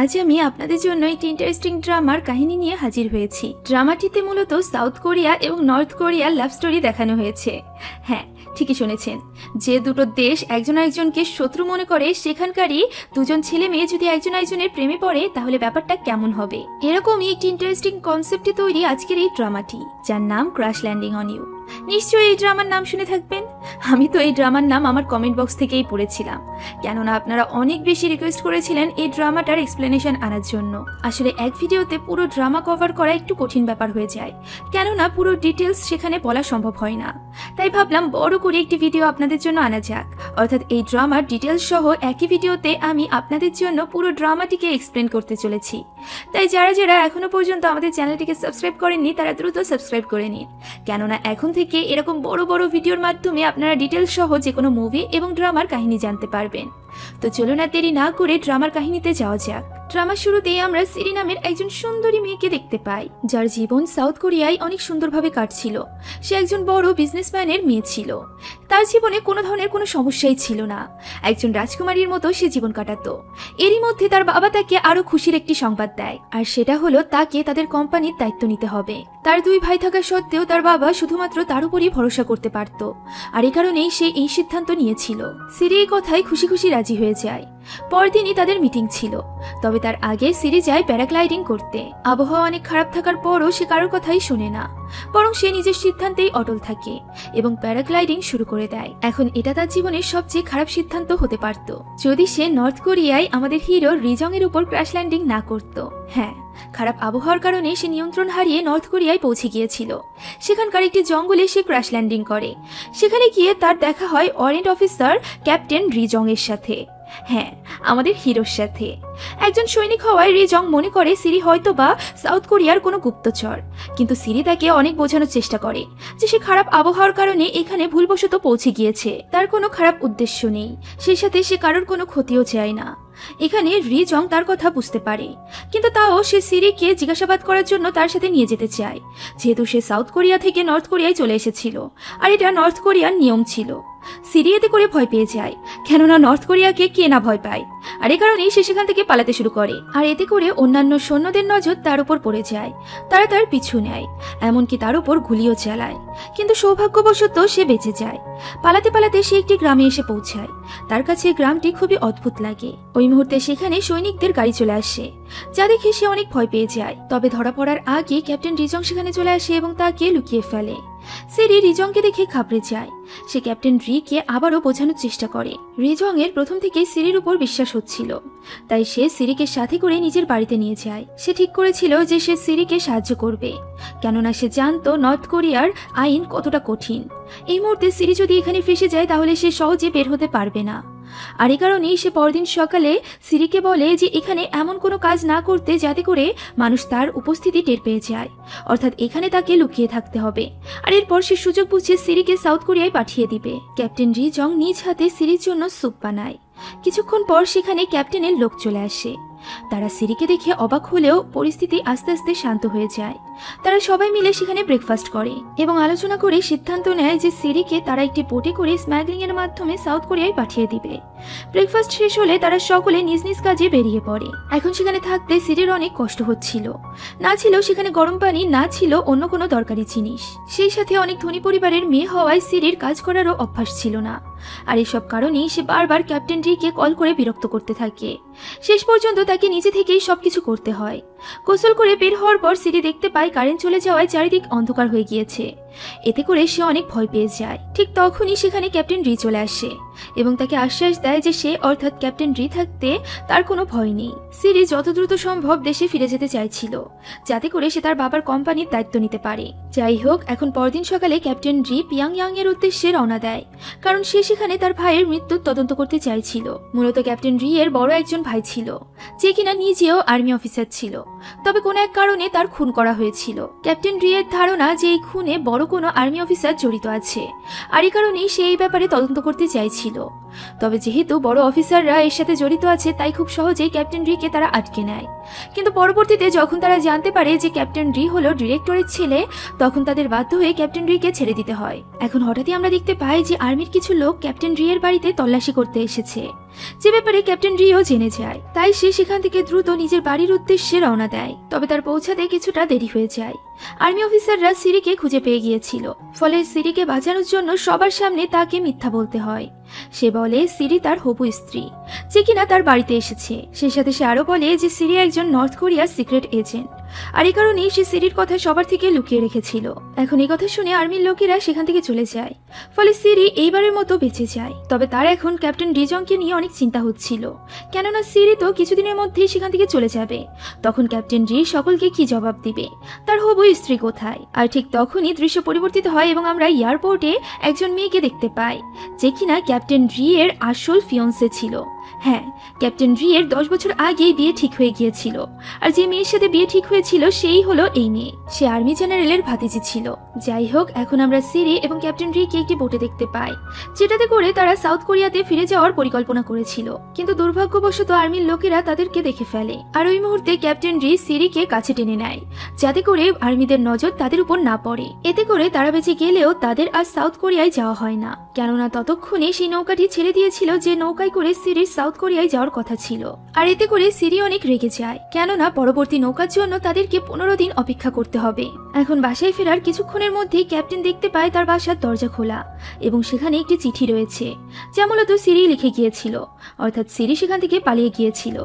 আজ আমি আপনাদের জন্য একটি ইন্টারেস্টিং ড্রামার কাহিনী নিয়ে হাজির হয়েছি। ড্রামাটিতে মূলত সাউথ কোরিয়া এবং নর্থ কোরিয়ার লাভ স্টোরি দেখানো হয়েছে। হ্যাঁ, ঠিকই শুনেছেন, যে দুটো দেশ একজন আরেকজনকে শত্রু মনে করে, সেখানকারই দুজন ছেলে মেয়ে যদি একজন আরেকজনের প্রেমে পড়ে তাহলে ব্যাপারটা কেমন হবে। এরকমই একটি ইন্টারেস্টিং কনসেপ্টে তৈরি আজকের এই ড্রামাটি, যার নাম ক্র্যাশ ল্যান্ডিং অন ইউ। নিশ্চয়ই এই ড্রামার নাম শুনে থাকবেন। আমি তো এই ড্রামার নাম আমার কমেন্ট বক্স থেকেই পড়েছিলাম, কেননা আপনারা অনেক বেশি রিকোয়েস্ট করেছিলেন এই ড্রামাটার এক্সপ্লেনেশন আনার জন্য। আসলে এক ভিডিওতে পুরো ড্রামা কভার করা একটু কঠিন ব্যাপার হয়ে যায়, কেননা পুরো ডিটেলস সেখানে বলা সম্ভব হয় না। তাই ভাবলাম বড় করে একটি ভিডিও আপনাদের জন্য আনা যাক, অর্থাৎ এই ড্রামার ডিটেলস সহ একই ভিডিওতে আমি আপনাদের জন্য পুরো ড্রামাটিকে এক্সপ্লেন করতে চলেছি। তাই যারা যারা এখনো পর্যন্ত আমাদের চ্যানেলটিকে সাবস্ক্রাইব করেননি তারা দ্রুত সাবস্ক্রাইব করে নিন, কেননা এখন থেকে এরকম বড় বড় ভিডিওর মাধ্যমে আপনারা ডিটেলস সহ যে কোনো মুভি এবং ড্রামার কাহিনী জানতে পারবেন। তো চলুন আর দেরি না করে ড্রামার কাহিনীতে যাওয়া যাক। ড্রামার শুরুতেই আমরা সিরি নামের একজন সুন্দরী মেয়েকে দেখতে পাই, যার জীবন সাউথ কোরিয়ায় অনেক সুন্দরভাবে কাটছিল। সে একজন বড় বিজনেসম্যানের মেয়ে ছিল। তার জীবনে কোনো ধরনের কোনো সমস্যাই ছিল না, একজন রাজকুমারীর মতো সে জীবন কাটাতো। এরই মধ্যে তার বাবা তাকে আরো খুশির একটি সংবাদ দেয়, আর সেটা হলো তাকে তাদের কোম্পানির দায়িত্ব নিতে হবে। তার দুই ভাই থাকা সত্ত্বেও তার বাবা শুধুমাত্র তার উপরই ভরসা করতে পারত, আর এই কারণেই সে এই সিদ্ধান্ত নিয়েছিল। সিরি এই কথায় খুশি খুশি রাজি হয়ে যায়। পরদিনই তাদের মিটিং ছিল, তবে তার আগে সিরি যায় প্যারাগ্লাইডিং করতে। আবহাওয়া অনেক খারাপ থাকার পরও সে কারোর কথাই শোনে না, বরং সে নিজের সিদ্ধান্তেই অটল থাকে এবং প্যারাগ্লাইডিং শুরু করে দেয়। এখন এটা তার জীবনের সবচেয়ে খারাপ সিদ্ধান্ত হতে পারত, যদি সে নর্থ কোরিয়ায় আমাদের হিরো রিজং এর উপর ক্র্যাশ ল্যান্ডিং না করত। হ্যাঁ, খারাপ আবহাওয়ার কারণে সে নিয়ন্ত্রণ হারিয়ে নর্থ কোরিয়ায় পৌঁছে গিয়েছিল। সেখানকার একটি জঙ্গলে সে ক্র্যাশ ল্যান্ডিং করে। সেখানে গিয়ে তার দেখা হয় ওয়ারেন্ট অফিসার ক্যাপ্টেন রিজং এর সাথে। হ্যাঁ, আমাদের হিরোর সাথে। একজন সৈনিক হওয়ায় রিজং মনে করে সিরি হয়তো বা সাউথ কোরিয়ার কোনো গুপ্তচর, কিন্তু সিরি তাকে অনেক বোঝানোর চেষ্টা করে যে সে খারাপ আবহাওয়ার কারণে এখানে ভুলবশত পৌঁছে গিয়েছে, তার কোনো খারাপ উদ্দেশ্য নেই, সেই সাথে সে কারোর কোনো ক্ষতিও চায় না। এখানে রিজং তার কথা বুঝতে পারে, কিন্তু তাও সে সিরিকে জিজ্ঞাসাবাদ করার জন্য তার সাথে নিয়ে যেতে চায়, যেহেতু সে সাউথ কোরিয়া থেকে নর্থ কোরিয়ায় চলে এসেছিল, আর এটা নর্থ কোরিয়ার নিয়ম ছিল। সিরি এতে করে ভয় পেয়ে যায়, কেননা নর্থ কোরিয়াকে কে না ভয় পায়, আর এই কারণেই সে সেখান থেকে পালাতে শুরু করে। আর এতে করে অন্যান্য সৈন্যদের নজর তার উপর পড়ে যায়, তারা তার পিছু নেয়, এমনকি তার উপর গুলিও চালায়, কিন্তু সৌভাগ্যবশত সে বেঁচে যায়। পালাতে পালাতে সে একটি গ্রামে এসে পৌঁছায়। তার কাছে গ্রামটি খুবই অদ্ভুত লাগে। ওই মুহূর্তে সেখানে সৈনিকদের গাড়ি চলে আসে, যা দেখে সে অনেক ভয় পেয়ে যায়। তবে ধরা পড়ার আগে ক্যাপ্টেন রিজং সেখানে চলে আসে এবং তাকে লুকিয়ে ফেলে। সিরি রিজংকে দেখে ঘাবড়ে যায়। সে ক্যাপ্টেন রিকে আবারও বোঝানোর চেষ্টা করে। রিজং এর প্রথম থেকেই সিরির উপর বিশ্বাস হচ্ছিল, তাই সে সিরিকে সাথে করে নিজের বাড়িতে নিয়ে যায়। সে ঠিক করেছিল যে সে সিরিকে সাহায্য করবে, কেননা সে জানতো নর্থ কোরিয়ার আইন কতটা কঠিন। এই মুহূর্তে সিরি যদি এখানে ফেসে যায় তাহলে সে সহজে বের হতে পারবে না। আর এই কারণেই সে পরদিন সকালে সিরিকে বলে যে এখানে এমন কোনো কাজ না করতে যাতে করে মানুষ তার উপস্থিতি টের পেয়ে যায়, অর্থাৎ এখানে তাকে লুকিয়ে থাকতে হবে। আর এরপর সে সুযোগ বুঝে সিরিকে সাউথ কোরিয়ায় পাঠিয়ে দিবে। ক্যাপ্টেন রিজং নিজ হাতে সিরির জন্য স্যুপ বানায়। কিছুক্ষণ পর সেখানে ক্যাপ্টেনের লোক চলে আসে। তারা সিরিকে দেখে অবাক হলেও পরিস্থিতি আস্তে আস্তে শান্ত হয়ে যায়। তারা সবাই মিলে সেখানে ব্রেকফাস্ট করে এবং আলোচনা করে সিদ্ধান্ত নেয় যে সিরিকে তারা একটি বোটে করে স্মাগলিং এর মাধ্যমে সাউথ কোরিয়ায় পাঠিয়ে দিবে। ব্রেকফাস্ট শেষ হলে তারা সকলে নিজ নিজ কাজে বেরিয়ে পড়ে। এখন সেখানে থাকতে সিরির অনেক কষ্ট হচ্ছিল, না ছিল সেখানে গরম পানি, না ছিল অন্য কোনো দরকারি জিনিস। সেই সাথে অনেক ধনী পরিবারের মেয়ে হওয়ায় সিরির কাজ করারও অভ্যাস ছিল না। আর এসব কারণেই সে বারবার ক্যাপ্টেন রিকে কল করে বিরক্ত করতে থাকে। শেষ পর্যন্ত তাকে নিজে থেকেই সবকিছু করতে হয়। গোসল করে বের হওয়ার পর সিরি দেখতে পায় কারেন্ট চলে যাওয়ায় চারিদিক অন্ধকার হয়ে গিয়েছে। এতে করে সে অনেক ভয় পেয়ে যায়। ঠিক তখনই সেখানে ক্যাপ্টেন রি চলে আসে এবং তাকে আশ্বাস দেয় যে সে অর্থাৎ ক্যাপ্টেন রি থাকতে তার কোনো ভয় নেই। সিরি যত দ্রুত সম্ভব দেশে ফিরে যেতে চাইছিল, যাতে করে সে তার বাবার কোম্পানির দায়িত্ব নিতে পারে। যাই হোক, এখন পরদিন সকালে ক্যাপ্টেন রি পিয়াংয়াং এর উদ্দেশ্যে রওনা দেয়, কারণ সে সেখানে তার ভাইয়ের মৃত্যুর তদন্ত করতে চাইছিল। মূলত ক্যাপ্টেন রি এর বড় একজন ভাই ছিল, যে কিনা নিজেও আর্মি অফিসার ছিল, তবে কোনো এক কারণে তার খুন করা হয়েছিল। ক্যাপ্টেন রি এর ধারণা যে এই খুনে বড় কোনো আর্মি অফিসার জড়িত আছে, আর এই কারণেই সে এই ব্যাপারে তদন্ত করতে চাইছিল। তবে যেহেতু বড় অফিসাররা এর সাথে জড়িত আছে, তাই খুব সহজেই ক্যাপ্টেন রিকে তারা আটকে নেয়। কিন্তু পরবর্তীতে যখন তারা জানতে পারে যে ক্যাপ্টেন রি হলো ডিরেক্টরের ছেলে, তখন তাদের বাধ্য হয়ে ক্যাপ্টেন রিকে ছেড়ে দিতে হয়। এখন হঠাৎই আমরা দেখতে পাই যে আর্মির কিছু লোক ক্যাপ্টেন রি এর বাড়িতে তল্লাশি করতে এসেছে। যে ব্যাপারে ক্যাপ্টেন রিও জেনে যায়। তাই সে সেখান থেকে দ্রুত নিজের বাড়ির উদ্দেশ্যে রওনা দেয়। তবে তার পৌঁছাতে কিছুটা দেরি হয়ে যায়। আর্মি অফিসাররা সিরিকে খুঁজে পেয়ে গিয়েছিল, ফলে সিরিকে বাঁচানোর জন্য সবার সামনে তাকে মিথ্যা বলতে হয়। সে বলে সিরি তার হবু স্ত্রী, যে কিনা তার বাড়িতে এসেছে। সে সাথে সে আরো বলে যে সিরি একজন নর্থ কোরিয়ার সিক্রেট এজেন্ট, আর এই কারণেই সে সিরির কথা সবার থেকে লুকিয়ে রেখেছিল। এখন এই কথা শুনে আর্মির লোকেরা সেখান থেকে চলে যায়, ফলে সিরি এইবারের মতো বেঁচে যায়। তবে তার এখন ক্যাপ্টেন রিজংকে নিয়ে অনেক চিন্তা হচ্ছিল, কেননা সিরি তো কিছুদিনের মধ্যেই সেখান থেকে চলে যাবে। তখন ক্যাপ্টেন রি সকলকে কি জবাব দিবে, তার হবু স্ত্রী কোথায়? আর ঠিক তখনই দৃশ্য পরিবর্তিত হয় এবং আমরা এয়ারপোর্টে একজন মেয়েকে দেখতে পাই, যে কিনা ক্যাপ্টেন রি এর আসল ফিয়ন্সে ছিল। হ্যাঁ, ক্যাপ্টেন রি এর 10 বছর আগেই বিয়ে ঠিক হয়ে গিয়েছিল, আর যে মেয়ের সাথে বিয়ে ঠিক হয়েছিল সেই হলো এই মেয়ে। সে আর্মি জেনারেলের ভাতিজি ছিল। যাই হোক, এখন আমরা সিরি এবং ক্যাপ্টেন রি কে একটি বোটে দেখতে পাই, যেটাতে করে তারা সাউথ কোরিয়াতে ফিরে যাওয়ার পরিকল্পনা করেছিল। কিন্তু দুর্ভাগ্যবশত আর্মির লোকেরা তাদেরকে দেখে ফেলে, আর ওই মুহূর্তে ক্যাপ্টেন রি সিরিকে কাছে টেনে নেয়, যাতে করে আর্মিদের নজর তাদের উপর না পড়ে। এতে করে তারা বেঁচে গেলেও তাদের আর সাউথ কোরিয়ায় যাওয়া হয় না, কেননা ততক্ষণে সেই নৌকাটি ছেড়ে দিয়েছিল যে নৌকায় করে সিরির সাউথ কোরিয়ায় যাওয়ার কথা ছিল। আর এতে করে সিরি অনেক রেগে যায়, কেননা পরবর্তী নৌকার জন্য তাদেরকে 15 দিন অপেক্ষা করতে হবে। এখন বাসায় ফেরার কিছুক্ষণের মধ্যেই ক্যাপ্টেন দেখতে পায় তার বাসার দরজা খোলা এবং সেখানে একটি চিঠি রয়েছে, যা মূলত সিরি লিখে গিয়েছিল, অর্থাৎ সিরি সেখান থেকে পালিয়ে গিয়েছিল।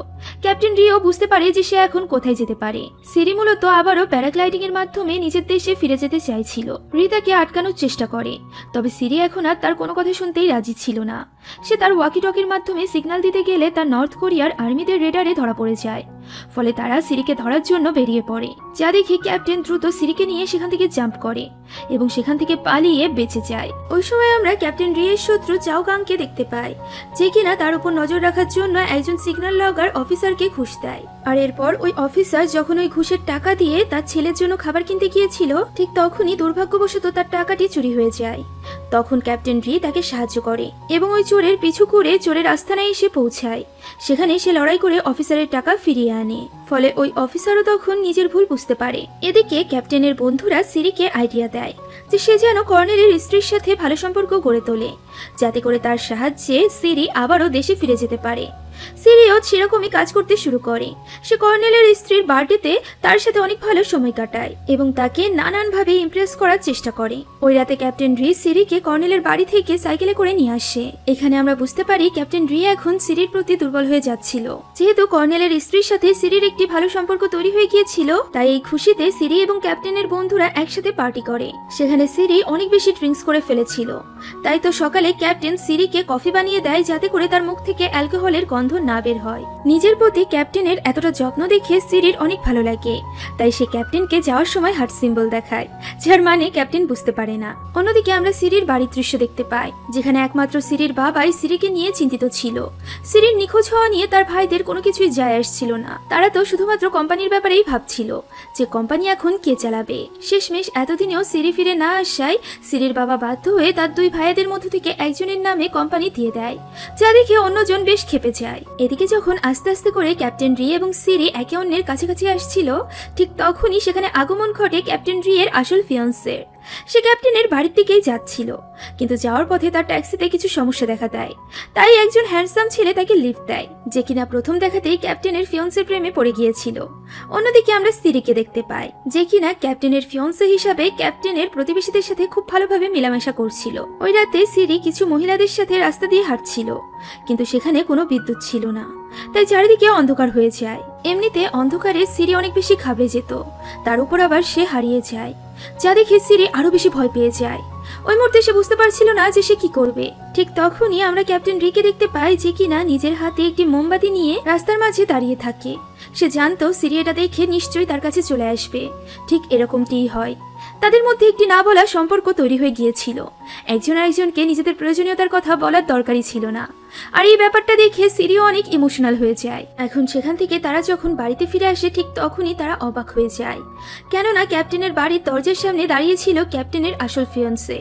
ক্যাপ্টেন রিও বুঝতে পারে যে সে এখন কোথায় যেতে পারে। সিরি মূলত আবারও প্যারাগ্লাইডিং এর মাধ্যমে নিজের দেশে ফিরে যেতে চাইছিল। রিতাকে আটকানোর চেষ্টা করে, তবে সিরি এখন আর তার কোনো কথা শুনতেই রাজি ছিল না। সে তার ওয়াকি টকির মাধ্যমে সিগন্যাল দিতে গেলে তার নর্থ কোরিয়ার আর্মিদের রেডারে ধরা পড়ে যায়। ফলে তারা সিরিকে ধরার জন্য বেরিয়ে পড়ে, যা দেখে ক্যাপ্টেন দ্রুত সিরিকে নিয়ে সেখান থেকে জাম্প করে এবং সেখান থেকে পালিয়ে বেঁচে যায়। ওই সময় আমরা ক্যাপ্টেন রি এর শত্রু চাও কাংকে দেখতে পাই, যে কিনা তার উপর নজর রাখার জন্য একজন সিগন্যাল লগার অফিসারকে ঘুষ দেয়। আর এরপর ওই অফিসার যখন ওই ঘুষের টাকা দিয়ে তার ছেলের জন্য খাবার কিনতে গিয়েছিল, ঠিক তখনই দুর্ভাগ্যবশত তার টাকাটি চুরি হয়ে যায়। তখন ক্যাপ্টেন রি তাকে সাহায্য করে এবং ওই চোরের পিছু করে চোরের আস্তানায় এসে পৌঁছায়। সেখানে সে লড়াই করে অফিসারের টাকা ফিরিয়ে আনে, ফলে ওই অফিসারও তখন নিজের ভুল বুঝতে পারে। এদিকে ক্যাপ্টেনের বন্ধুরা সিরিকে আইডিয়া দেয় যে সে যেন কর্নেলের স্ত্রীর সাথে ভালো সম্পর্ক গড়ে তোলে, যাতে করে তার সাহায্যে সিরি আবারও দেশে ফিরে যেতে পারে। সিরিও সেরকমই কাজ করতে শুরু করে। সে কর্নেলের স্ত্রীর বার্থডেতে তার সাথে অনেক ভালো সময় কাটায় এবং তাকে নানানভাবে ইমপ্রেস করার চেষ্টা করে। ওই রাতে ক্যাপ্টেন রি সিরিকে কর্নেলের বাড়ি থেকে সাইকেলে করে নিয়ে আসে। এখানে আমরা বুঝতে পারি ক্যাপ্টেন রি এখন সিরির প্রতি দুর্বল হয়ে যাচ্ছিল। যেহেতু কর্নেলের স্ত্রীর সাথে সিরির একটি ভালো সম্পর্ক তৈরি হয়ে গিয়েছিল, তাই এই খুশিতে সিরি এবং ক্যাপ্টেনের বন্ধুরা একসাথে পার্টি করে। সেখানে সিরি অনেক বেশি ড্রিঙ্কস করে ফেলেছিল, তাই তো সকালে ক্যাপ্টেন সিরিকে কফি বানিয়ে দেয়, যাতে করে তার মুখ থেকে অ্যালকোহলের গন্ধ না বের হয়। নিজের প্রতি ক্যাপ্টেনের এতটা যত্ন দেখে সিরির অনেক ভালো লাগে, তাই সে ক্যাপ্টেনকে যাওয়ার সময় হার্ট সিম্বল দেখায়, যার মানে ক্যাপ্টেন বুঝতে পারে না। অন্যদিকে আমরা সিরির বাড়ির দৃশ্য দেখতে পাই, যেখানে একমাত্র সিরির বাবাই সিরিকে নিয়ে চিন্তিত ছিল। সিরির নিখোঁজ হওয়া নিয়ে তার ভাইদের কোনো কিছুই যায় আসছিল না। তারা তো শুধুমাত্র কোম্পানির ব্যাপারেই ভাবছিল যে কোম্পানি এখন কে চালাবে। শেষমেশ এতদিনেও সিরি ফিরে না আসায় সিরির বাবা বাধ্য হয়ে তার দুই ভাইদের মধ্য থেকে একজনের নামে কোম্পানি দিয়ে দেয়, যা দেখে অন্যজন বেশ ক্ষেপে যায়। এদিকে যখন আস্তে আস্তে করে ক্যাপ্টেন রি এবং সিরি একে অন্যের কাছাকাছি আসছিল, ঠিক তখনই সেখানে আগমন ঘটে ক্যাপ্টেন রি এর আসল ফিয়ন্সের। সে ক্যাপ্টেনের বাড়ির দিকেই যাচ্ছিল, কিন্তু যাওয়ার পথে তার ট্যাক্সিতে কিছু সমস্যা দেখা দেয়। তাই একজন হ্যান্ডসাম ছেলে তাকে লিফট দেয়, যে কিনা প্রথম দেখাতেই ক্যাপ্টেনের ফিয়ন্সের প্রেমে পড়ে গিয়েছিল। অন্যদিকে আমরা সিরিকে দেখতে পাই, যে কিনা ক্যাপ্টেনের ফিয়ন্সে হিসাবে ক্যাপ্টেনের প্রতিবেশীদের সাথে খুব ভালোভাবে মেলামেশা করছিল। ওই রাতে সিরি কিছু মহিলাদের সাথে রাস্তা দিয়ে হাঁটছিল, কিন্তু সেখানে কোনো বিদ্যুৎ ছিল না, তাই চারিদিকে অন্ধকার হয়ে যায়। এমনিতে অন্ধকারে সিরি অনেক বেশি ঘাবড়ে যেত, তার উপর আবার সে হারিয়ে যায়, যা দেখে সিরি আরো বেশি ভয় পেয়ে যায়। ওই মুহূর্তে সে বুঝতে পারছিল না যে সে কি করবে। ঠিক তখনই আমরা ক্যাপ্টেন রিকে দেখতে পাই, যে কিনা নিজের হাতে একটি মোমবাতি নিয়ে রাস্তার মাঝে দাঁড়িয়ে থাকে। সে জানতো সিরি এটা দেখে নিশ্চয়ই তার কাছে চলে আসবে। ঠিক এরকমটিই হয়। তাদের মধ্যে একটি না বলা সম্পর্ক তৈরি হয়ে গিয়েছিল। একজন আরেকজনকে নিজেদের প্রয়োজনীয়তার কথা বলার দরকারই ছিল না। আর এই ব্যাপারটা দেখে সিরিও অনেক ইমোশনাল হয়ে যায়। এখন সেখান থেকে তারা যখন বাড়িতে ফিরে আসে, ঠিক তখনই তারা অবাক হয়ে যায়, কেননা ক্যাপ্টেনের বাড়ির দরজার সামনে দাঁড়িয়ে ছিল ক্যাপ্টেনের আসল ফিয়ন্সে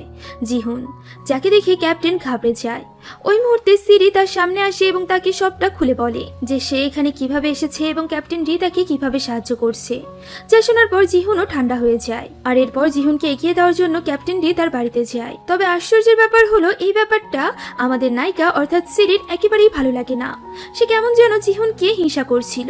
জিহুন, যাকে দেখে ক্যাপ্টেন ঘাবড়ে যায়। ওই মুহূর্তে সিরি তার সামনে আসে এবং তাকে সবটা খুলে বলে যে সে এখানে কিভাবে এসেছে এবং ক্যাপ্টেন রি তাকে কিভাবে সাহায্য করছে। যা শোনার পর জিহুনও ঠান্ডা হয়ে যায়, আর এরপর জিহুনকে এগিয়ে দেওয়ার জন্য ক্যাপ্টেন রি তার বাড়িতে যায়। তবে আশ্চর্যের ব্যাপার হলো, এই ব্যাপারটা আমাদের নায়িকা অর্থাৎ সিরির একেবারেই ভালো লাগে না। সে কেমন যেন জিহুনকে হিংসা করছিল।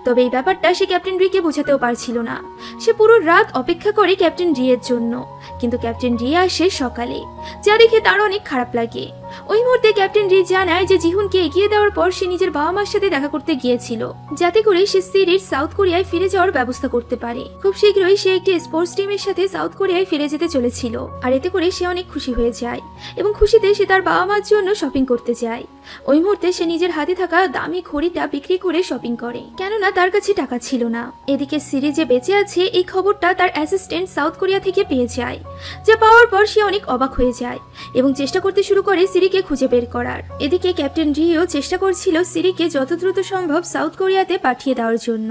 তবে এই ব্যাপারটা সে ক্যাপ্টেন রিকে বোঝাতেও পারছিল না। সে পুরো রাত অপেক্ষা করে ক্যাপ্টেন রিয়ের জন্য, কিন্তু ক্যাপ্টেন রি আসে সকালে, যা দেখে তার অনেক খারাপ লাগে। ওই মুহূর্তে ক্যাপ্টেন রি জানায় যে জিহুনকে এগিয়ে দেওয়ার পর সে নিজের বাবা মার সাথে দেখা করতে গিয়েছিল, যাতে করে সে সিরির সাউথ কোরিয়ায় ফিরে যাওয়ার ব্যবস্থা করতে পারে। খুব শীঘ্রই সে একটি স্পোর্টস টিমের সাথে সাউথ কোরিয়ায় ফিরে যেতে চলেছিল, আর এতে করে সে অনেক খুশি হয়ে যায় এবং খুশিতে সে তার বাবা মার জন্য শপিং করতে যায়। ওই মুহূর্তে সে নিজের হাতে থাকা দামি ঘড়িটা বিক্রি করে শপিং করে, কেননা তার কাছে টাকা ছিল না। এদিকে সিরি যে বেঁচে আছে এই খবরটা তার অ্যাসিস্ট্যান্ট সাউথ কোরিয়া থেকে পেয়ে যায়, যা পাওয়ার পর সে অনেক অবাক হয়ে যায় এবং চেষ্টা করতে শুরু করে সিরিকে খুঁজে বের করার। এদিকে ক্যাপ্টেন রিও চেষ্টা করছিল সিরিকে যত দ্রুত সম্ভব সাউথ কোরিয়াতে পাঠিয়ে দেওয়ার জন্য,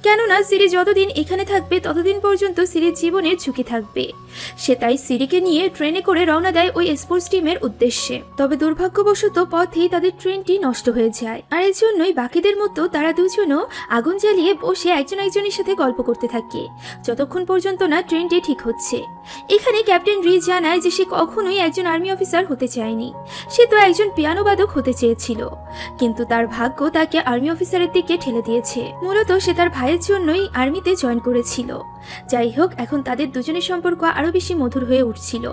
কেননা সিরি যতদিন এখানে থাকবে ততদিন পর্যন্ত সিরির জীবনের ঝুঁকি থাকবে। সে তাই সিরিকে নিয়ে ট্রেনে করে রওনা দেয় ওই স্পোর্টস টিমের উদ্দেশ্যে। তবে দুর্ভাগ্যবশত পথেই তাদের ট্রেনটি নষ্ট হয়ে যায়, আর এর জন্যই বাকিদের মতো তারা দুজনও আগুন জ্বালিয়ে বসে একজন একজনের সাথে গল্প করতে থাকে, যতক্ষণ পর্যন্ত না ট্রেনটি ঠিক হচ্ছে। এখানে ক্যাপ্টেন রি জানায় যে সে কখনোই একজন আর্মি অফিসার হতে চায়নি, সে তো একজন পিয়ানো বাদক হতে চেয়েছিল, কিন্তু তার ভাগ্য তাকে আর্মি অফিসারের দিকে ঠেলে দিয়েছে। মূলত সে তার ভাইয়ের জন্যই আর্মিতে জয়েন করেছিল। যাই হোক, এখন তাদের দুজনের সম্পর্ক আরো বেশি মধুর হয়ে উঠছিল।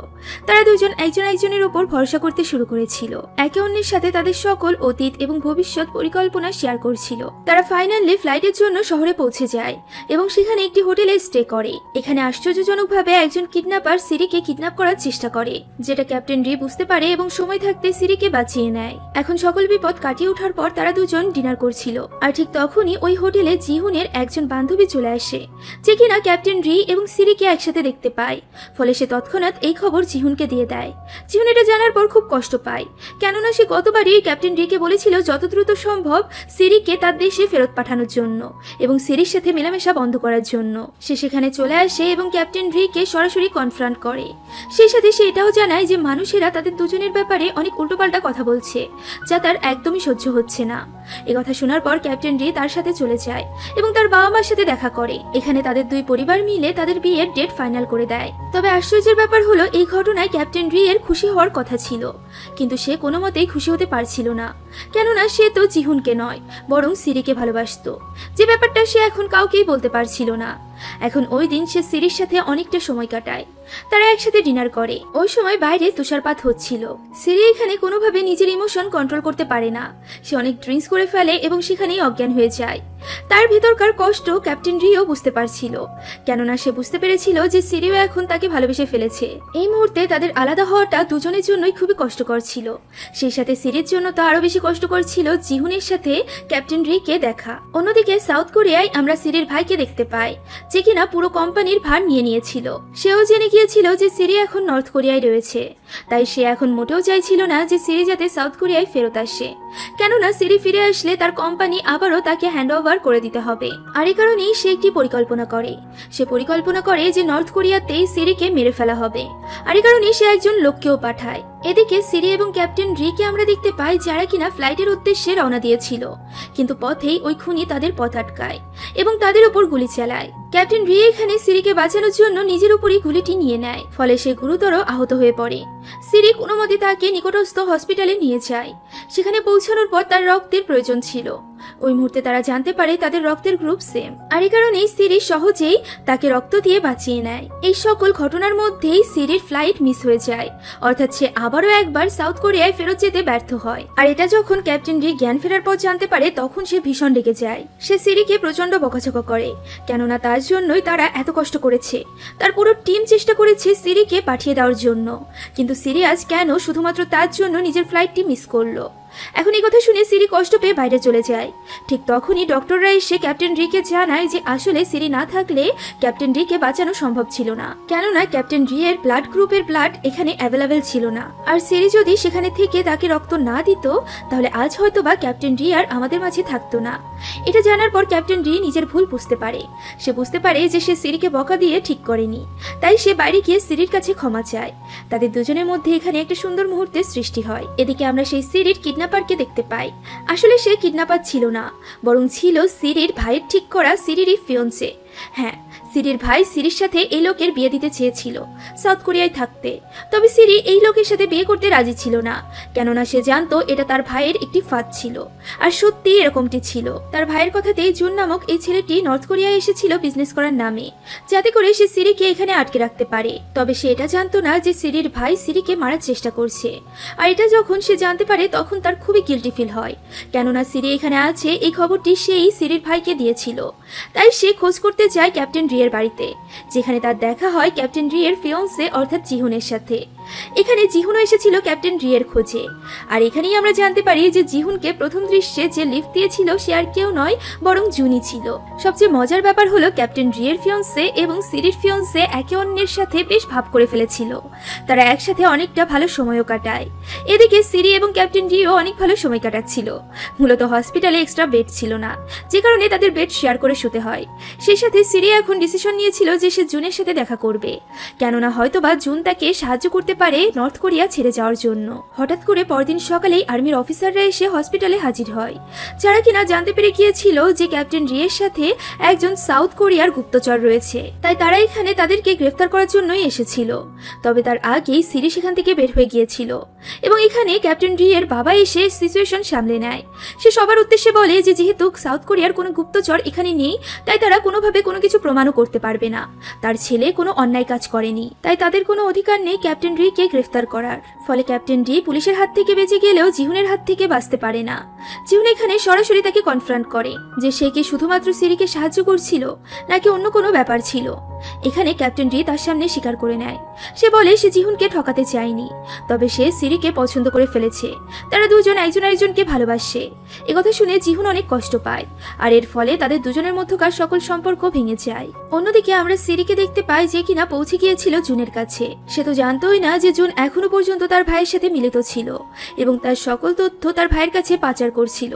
তারা দুজন একজন একজনের উপর ভরসা করতে শুরু করেছিল, একে অন্যের সাথে তাদের সকল অতীত এবং ভবিষ্যৎ পরিকল্পনা শেয়ার করছিল। তারা ফাইনালি ফ্লাইটের জন্য শহরে পৌঁছে যায় এবং সেখানে একটি হোটেলে স্টে করে। এখানে আশ্চর্যজনকভাবে একজন কিডন্যাপার সিরিকে কিডন্যাপ করার চেষ্টা করে, যেটা ক্যাপ্টেন রি বুঝতে পারে এবং সময় থাকতে সিরিকে বাঁচিয়ে নেয়। এখন সকল বিপদ কাটিয়ে ওঠার পর তারা দুজন ডিনার করছিল, আর ঠিক তখনই ওই হোটেলে জিহুনের একজন বান্ধবী চলে আসে, যে কিনা ক্যাপ্টেন রি এবং সিরিকে একসাথে দেখতে পায়। ফলে সে তৎক্ষণাৎ এই খবর জিহুনকে দিয়ে দেয়। জিহুন এটা জানার পর খুব কষ্ট পায়, কেননা সে গতবারই ক্যাপ্টেন রিকে বলেছিল যত দ্রুত সম্ভব সিরিকে তার দেশে ফেরত পাঠানোর জন্য এবং সিরির সাথে মেলামেশা বন্ধ করার জন্য। সে সেখানে চলে আসে এবং ক্যাপ্টেন রিকে সরাসরি কনফ্রন্ট করে। সেই সাথে সে এটাও জানায় যে মানুষেরা তাদের দুজনের ব্যাপারে অনেক উল্টোপাল্টা কথা বলছে, যা তার একদমই সহ্য হচ্ছে না। এ কথা শোনার পর ক্যাপ্টেন রি তার সাথে চলে যায় এবং তার বাবা মার সাথে দেখা করে। এখানে তাদের দুই পরিবার মিলে তাদের বিয়ের ডেট ফাইনাল করে দেয়। তবে আশ্চর্যের ব্যাপার হলো এই ঘটনায় ক্যাপ্টেন রি এর খুশি হওয়ার কথা ছিল, কিন্তু সে কোনো মতেই খুশি হতে পারছিল না, কেননা সে তো জিহুনকে নয় বরং সিরিকে ভালোবাসতো, যে ব্যাপারটা সে এখন কাউকেই বলতে পারছিল না। এখন ওই দিন সে সিরির সাথে অনেকটা সময় কাটায়। তারা একসাথে ডিনার করে। ওই সময় বাইরে তুষারপাত হচ্ছিল। সিরি এখানে কোনোভাবে নিজের ইমোশন কন্ট্রোল করতে পারে না। সে অনেক ড্রিঙ্কস করে ফেলে এবং সেখানেই অজ্ঞান হয়ে যায়। তার ভেতরকার কষ্ট ক্যাপ্টেন রিও বুঝতে পারছিল, কেননা সে বুঝতে পেরেছিল যে সিরিও এখন তাকে ভালোবেসে ফেলেছে। এই মুহূর্তে তাদের আলাদা হওয়াটা দুজনের জন্যই খুবই কষ্টকর ছিল। সেই সাথে সিরির জন্য তো আরো বেশি কষ্টকর ছিল জিহুনের সাথে ক্যাপ্টেন রিকে দেখা। অন্যদিকে সাউথ কোরিয়ায় আমরা সিরির ভাইকে দেখতে পাই, যে কিনা পুরো কোম্পানির ভার নিয়ে নিয়েছিল। সেও জেনে গিয়েছিল যে সিরি এখন নর্থ কোরিয়ায় রয়েছে, তাই সে এখন মোটেও চাইছিল না যে সিরি যাতে সাউথ কোরিয়ায় ফেরত আসে, কেননা সিরি ফিরে আসলে তার কোম্পানি আবারও তাকে হ্যান্ড ওভার করে দিতে হবে। আর এই কারণেই সে একটি পরিকল্পনা করে। সে পরিকল্পনা করে যে নর্থ কোরিয়াতেই সিরিকে মেরে ফেলা হবে, আর এই কারণেই সে একজন লোককেও পাঠায়। এদিকে সিরি এবং ক্যাপ্টেন রিকে আমরা দেখতে পাই, যারা কিনা ফ্লাইটের উদ্দেশ্যে রওনা দিয়েছিল, কিন্তু পথেই ওই খুনি তাদের পথ আটকায় এবং তাদের উপর গুলি চালায়। ক্যাপ্টেন রি এখানে সিরিকে বাঁচানোর জন্য নিজের উপরই গুলিটি নিয়ে নেয়, ফলে সে গুরুতর আহত হয়ে পড়ে। সিরি কোনো মতে তাকে নিকটস্থ হসপিটালে নিয়ে যায়। সেখানে পৌঁছানোর পর তার রক্তের প্রয়োজন ছিল। ওই মুহূর্তে তারা জানতে পারে তাদের রক্তের গ্রুপ সেম, আর এই কারণেই সিরি সহজেই তাকে রক্ত দিয়ে বাঁচিয়ে নেয়। এই সকল ঘটনার মধ্যেই সিরির ফ্লাইট মিস হয়ে যায়, অর্থাৎ সে আবারও একবার সাউথ কোরিয়ায় ফেরত যেতে ব্যর্থ হয়। আর এটা যখন ক্যাপ্টেন রি জ্ঞান ফেরার পর জানতে পারে, তখন সে ভীষণ রেগে যায়। সে সিরিকে প্রচন্ড বকাঝকা করে, কেননা তার জন্যই তারা এত কষ্ট করেছে। তার পুরো টিম চেষ্টা করেছে সিরিকে পাঠিয়ে দেওয়ার জন্য, কিন্তু সিরি আজ কেন শুধুমাত্র তার জন্য নিজের ফ্লাইটটি মিস করলো। এখন এই কথা শুনে সিরি কষ্ট পেয়ে বাইরে চলে যায়। ঠিক তখনই ডক্টররা এসে ক্যাপ্টেন রিকে জানায় যে আসলে সিরি না থাকলে ক্যাপ্টেন রিকে বাঁচানো সম্ভব ছিল না, কেননা ক্যাপ্টেন রি এর ব্লাড গ্রুপের ব্লাড এখানে অ্যাভেলেবেল ছিল না। আর সিরি যদি সেখানে থেকে তাকে রক্ত না দিত, তাহলে আজ হয়তো বা ক্যাপ্টেন রি আর আমাদের মাঝে থাকতো না। এটা জানার পর ক্যাপ্টেন রি নিজের ভুল বুঝতে পারে। সে বুঝতে পারে যে সে সিরিকে বকা দিয়ে ঠিক করেনি, তাই সে বাইরে গিয়ে সিরির কাছে ক্ষমা চায়। তাদের দুজনের মধ্যে এখানে একটা সুন্দর মুহূর্তের সৃষ্টি হয়। এদিকে আমরা সেই সিরির কিডন্যাপারকে দেখতে পাই। আসলে সে কিডন্যাপার ছিল না, বরং ছিল সিরির ভাইয়ের ঠিক করা সিরিরই ফিয়ন্সে, হ্যাঁ, সিরির ভাই সিরির সাথে এই লোকের বিয়ে দিতে চেয়েছিল সাউথ কোরিয়ায় থাকতে। তবে সিরি এই লোকের সাথে বিয়ে করতে রাজি ছিল না, কেননা সে জানতো এটা তার ভাইয়ের একটি ফাঁদ ছিল। আর সত্যি এরকমটি ছিল। তার ভাইয়ের কথাতেই জুন নামক এই ছেলেটি নর্থ কোরিয়ায় এসেছিল বিজনেস করার নামে, যাতে করে সে সিরিকে এখানে আটকে রাখতে পারে। তবে সে এটা জানতো না যে সিরির ভাই সিরিকে মারার চেষ্টা করছে। আর এটা যখন সে জানতে পারে তখন তার খুবই গিল্টি ফিল হয়, কেননা সিরি এখানে আছে এই খবরটি সেই সিরির ভাইকে দিয়েছিল। তাই সে খোঁজ করতে যায় ক্যাপ্টেন রিয়ের বাড়িতে, যেখানে তার দেখা হয় ক্যাপ্টেন রিয়ের ফিয়ন্সে অর্থাৎ জিহুনের সাথে। এখানে জিহুনও এসেছিল ক্যাপ্টেন রিয়ের খোঁজে। আর এখানেই আমরা জানতে পারি যে জিহুনকে প্রথম দৃশ্যে যে লিফট দিয়েছিল সে আর কেউ নয় বরং জুনি ছিল। সবচেয়ে মজার ব্যাপার হলো ক্যাপ্টেন রিয়ের ফিয়ন্সে এবং সিরির ফিয়ন্সে একে অন্যের সাথে বেশ ভাব করে ফেলেছিল। তারা একসাথে অনেকটা ভালো সময়ও কাটায়। এদিকে সিরি এবং ক্যাপ্টেন রিও অনেক ভালো সময় কাটাচ্ছিল। মূলত হসপিটালে এক্সট্রা বেড ছিল না, যে কারণে তাদের বেড শেয়ার করে শুতে হয়। সেই সাথে সিরি এখন ডিসিশন নিয়েছিল যে সে জুনের সাথে দেখা করবে, কেননা হয়তোবা জুন তাকে সাহায্য করতে পারে নর্থ কোরিয়া ছেড়ে যাওয়ার জন্য। হঠাৎ করে পরদিন সকালেই আর্মির অফিসাররা এসে হসপিটালে হাজির হয়, যারা কিনা জানতে পেরে গিয়েছিল যে ক্যাপ্টেন রিয়ের সাথে একজন সাউথ কোরিয়ার গুপ্তচর রয়েছে। তাই তারা এখানে তাদেরকে গ্রেফতার করার জন্যই এসেছিল। তবে তার আগেই সিরি সেখান থেকে বের হয়ে গিয়েছিল এবং এখানে ক্যাপ্টেন রিয়ের বাবা এসে সিচুয়েশন সামলে নেয়। সে সবার উদ্দেশ্যে বলে যে যেহেতু সাউথ কোরিয়ার কোনো গুপ্তচর এখানে নেই, তাই তারা কোনোভাবে কোনো কিছু প্রমাণও করতে পারবে না। তার ছেলে কোনো অন্যায় কাজ করেনি, তাই তাদের কোনো অধিকার নেই ক্যাপ্টেন রিকে গ্রেফতার করার। ফলে ক্যাপ্টেন রি পুলিশের হাত থেকে বেঁচে গেলেও জিহুনের হাত থেকে বাঁচতে পারে না। জিহুন এখানে সরাসরি তাকে কনফ্রন্ট করে যে সে কি শুধুমাত্র সিরিকে সাহায্য করছিল নাকি অন্য কোনো ব্যাপার ছিল। এখানে ক্যাপ্টেন রি তার সামনে স্বীকার করে নেয়। সে বলে সে জিহুনকে ঠকাতে চায়নি, তবে সে সিরিকে পছন্দ করে ফেলেছে। তারা দুজন একজন আরেকজনকে ভালোবাসে। একথা শুনে জিহুন অনেক কষ্ট পায়, আর এর ফলে তাদের দুজনের মধ্যকার সকল সম্পর্ক ভেঙে যায়। অন্যদিকে আমরা সিরিকে দেখতে পাই যে কিনা পৌঁছে গিয়েছিল জুনের কাছে। সে তো জানতোই না যে জুন এখনো পর্যন্ত তার ভাইয়ের সাথে মিলিত ছিল এবং তার সকল তথ্য তার ভাইয়ের কাছে পাচার করছিল।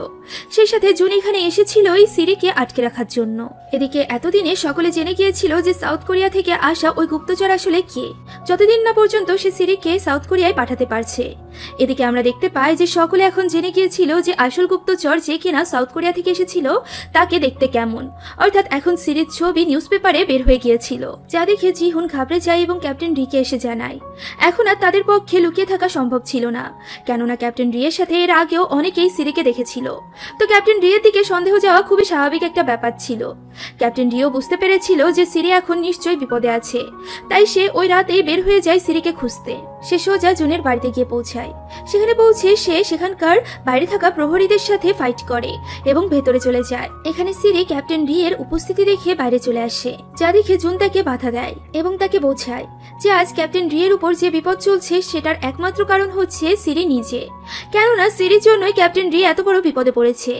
সেই সাথে জুন এখানে এসেছিল এই সিরিকে আটকে রাখার জন্য। এদিকে এতদিনে সকলে জেনে গিয়েছিল যে সাউথ কোরিয়া থেকে আসা ওই গুপ্তচর আসলে কে, যতদিন না পর্যন্ত সে সিরিকে সাউথ কোরিয়ায় পাঠাতে পারছে। এদিকে আমরা দেখতে পাই যে সকলে এখন জেনে গিয়েছিল যে আসল গুপ্তচর যে কিনা সাউথ কোরিয়া থেকে এসেছিল তাকে দেখতে কেমন, অর্থাৎ এখন সিরির ছবি নিউজ পেপারে বের হয়ে গিয়েছিল, যা দেখে জিহুন ঘাবড়ে যায় এবং ক্যাপ্টেন রিকে এসে জানায়। এখন আর তাদের পক্ষে লুকিয়ে থাকা সম্ভব ছিল না, কেননা ক্যাপ্টেন রিয়ের সাথে এর আগেও অনেকেই সিরিকে দেখেছিল। তো ক্যাপ্টেন রিয়ের দিকে সন্দেহ যাওয়া খুবই স্বাভাবিক একটা ব্যাপার ছিল। ক্যাপ্টেন রিও বুঝতে পেরেছিল যে সিরি এখন নিশ্চয়ই বিপদে আছে, তাই সে ওই রাতেই বের হয়ে যায় সিরিকে খুঁজতে। সে সোজা জুনের বাড়িতে গিয়ে পৌঁছায়। সেখানে পৌঁছে সে সেখানকার বাইরে থাকা প্রহরীদের সাথে ফাইট করে এবং ভেতরে চলে যায়। এখানে সিরি ক্যাপ্টেন রিয়ের উপস্থিতি দেখে বাইরে চলে আসে, যা দেখে জুন তাকে বাধা দেয় এবং তাকে বোঝায় যে আজ ক্যাপ্টেন রিয়ের উপর যে বিপদ চলছে সেটার একমাত্র কারণ হচ্ছে সিরি নিজে, কেননা সিরির জন্যই ক্যাপ্টেন রি এত বড় বিপদে পড়েছে।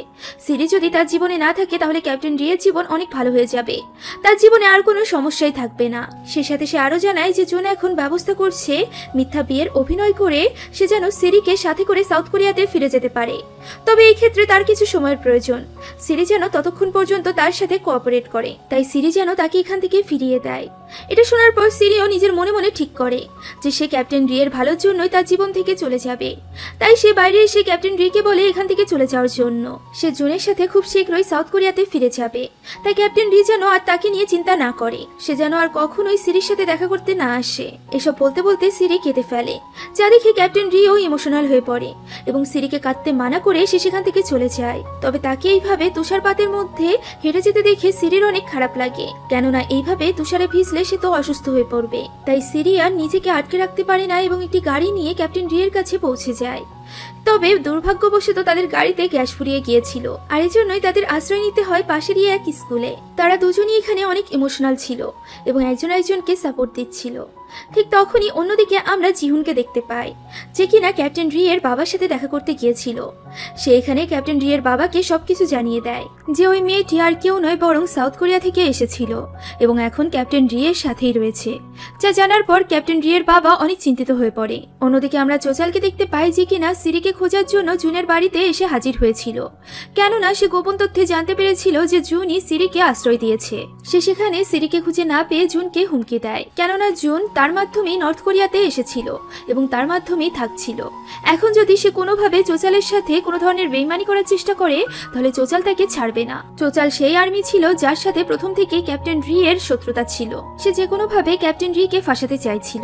সিরি যদি তার জীবনে না থাকে তাহলে ক্যাপ্টেন রিয়ের জীবন অনেক ভালো হয়ে যাবে, তার জীবনে আর কোনো সমস্যাই থাকবে না। সে সাথে সে আরো জানায় যে জুন এখন ব্যবস্থা করছে মিথ্যা বিয়ের অভিনয় করে সে যেন সিরিকে সাথে করে সাউথ কোরিয়াতে ফিরে যেতে পারে। তবে এই ক্ষেত্রে তার কিছু সময়ের প্রয়োজন। সিরি যেন ততক্ষণ পর্যন্ত তার সাথে কোঅপারেট করে, তাই সিরি যেন তাকে এখান থেকে ফিরিয়ে দেয়। এটা শোনার পর সিরিও নিজের মনে মনে ঠিক করে যে সে ক্যাপ্টেন রিয়ের ভালোর জন্যই তার জীবন থেকে চলে যাবে। তাই সে বাইরে এসে ক্যাপ্টেন রিকে বলে এখান থেকে চলে যাওয়ার জন্য। সে জুনের সাথে খুব শীঘ্রই সাউথ কোরিয়াতে ফিরে যাবে, তাই ক্যাপ্টেন রি যেন আর তাকে নিয়ে চিন্তা না করে, সে যেন আর কখনোই সিরির সাথে দেখা করতে না আসে। এসব বলতে বলতে সিরি কেঁদে ফেলে, যা দেখে ক্যাপ্টেন রিও ইমোশনাল হয়ে পড়ে এবং সিরিকে কাঁদতে মানা করে সে সেখান থেকে চলে যায়। তবে তাকে এইভাবে তুষারপাতের মধ্যে হেঁটে যেতে দেখে সিরির অনেক খারাপ লাগে, কেননা এইভাবে তুষারে ভিজলে সে তো অসুস্থ হয়ে পড়বে। তাই সিরি আর নিজেকে আটকে রাখতে পারে না এবং একটি গাড়ি নিয়ে ক্যাপ্টেন রিয়ের কাছে পৌঁছে যায়। তবে দুর্ভাগ্যবশত তাদের গাড়িতে গ্যাস ফুরিয়ে গিয়েছিল, আর এই জন্যই তাদের আশ্রয় নিতে হয় পাশেরই এক স্কুলে। তারা দুজনই এখানে অনেক ইমোশনাল ছিল এবং একজন একজনকে সাপোর্ট দিচ্ছিল। ঠিক তখনই অন্যদিকে আমরা জিহুনকে দেখতে পাই, যে কিনা ক্যাপ্টেন রিয়ের বাবার সাথে দেখা করতে গিয়েছিল। সে এখানে ক্যাপ্টেন রিয়ের বাবাকে সবকিছু জানিয়ে দেয় যে ওই মেয়েটি আর কেউ নয় বরং সাউথ কোরিয়া থেকে এসেছিল এবং এখন ক্যাপ্টেন রিয়ের সাথেই রয়েছে। যা জানার পর ক্যাপ্টেন রিয়ের বাবা অনেক চিন্তিত হয়ে পড়ে। অন্যদিকে আমরা চোচালকে দেখতে পাই যে কিনা সিরিকে খোঁজার জন্য জুনের বাড়িতে এসে হাজির হয়েছিল, কেননা সে গোপন তথ্যে জানতে পেরেছিল যে জুনই সিরিকে আশ্রয় দিয়েছে। সে সেখানে সিরিকে খুঁজে না পেয়ে জুনকে হুমকি দেয়, কেননা জুন তার মাধ্যমেই নর্থ কোরিয়াতে এসেছিল এবং তার মাধ্যমেই থাকছিল। এখন যদি সে কোনোভাবে চোচালের সাথে কোনো ধরনের বেইমানি করার চেষ্টা করে তাহলে চোচাল তাকে ছাড়বে না। চোচাল সেই আর্মি ছিল যার সাথে প্রথম থেকে ক্যাপ্টেন রি এর শত্রুতা ছিল। সে যে কোনোভাবে ক্যাপ্টেন রি কে ফাঁসাতে চাইছিল।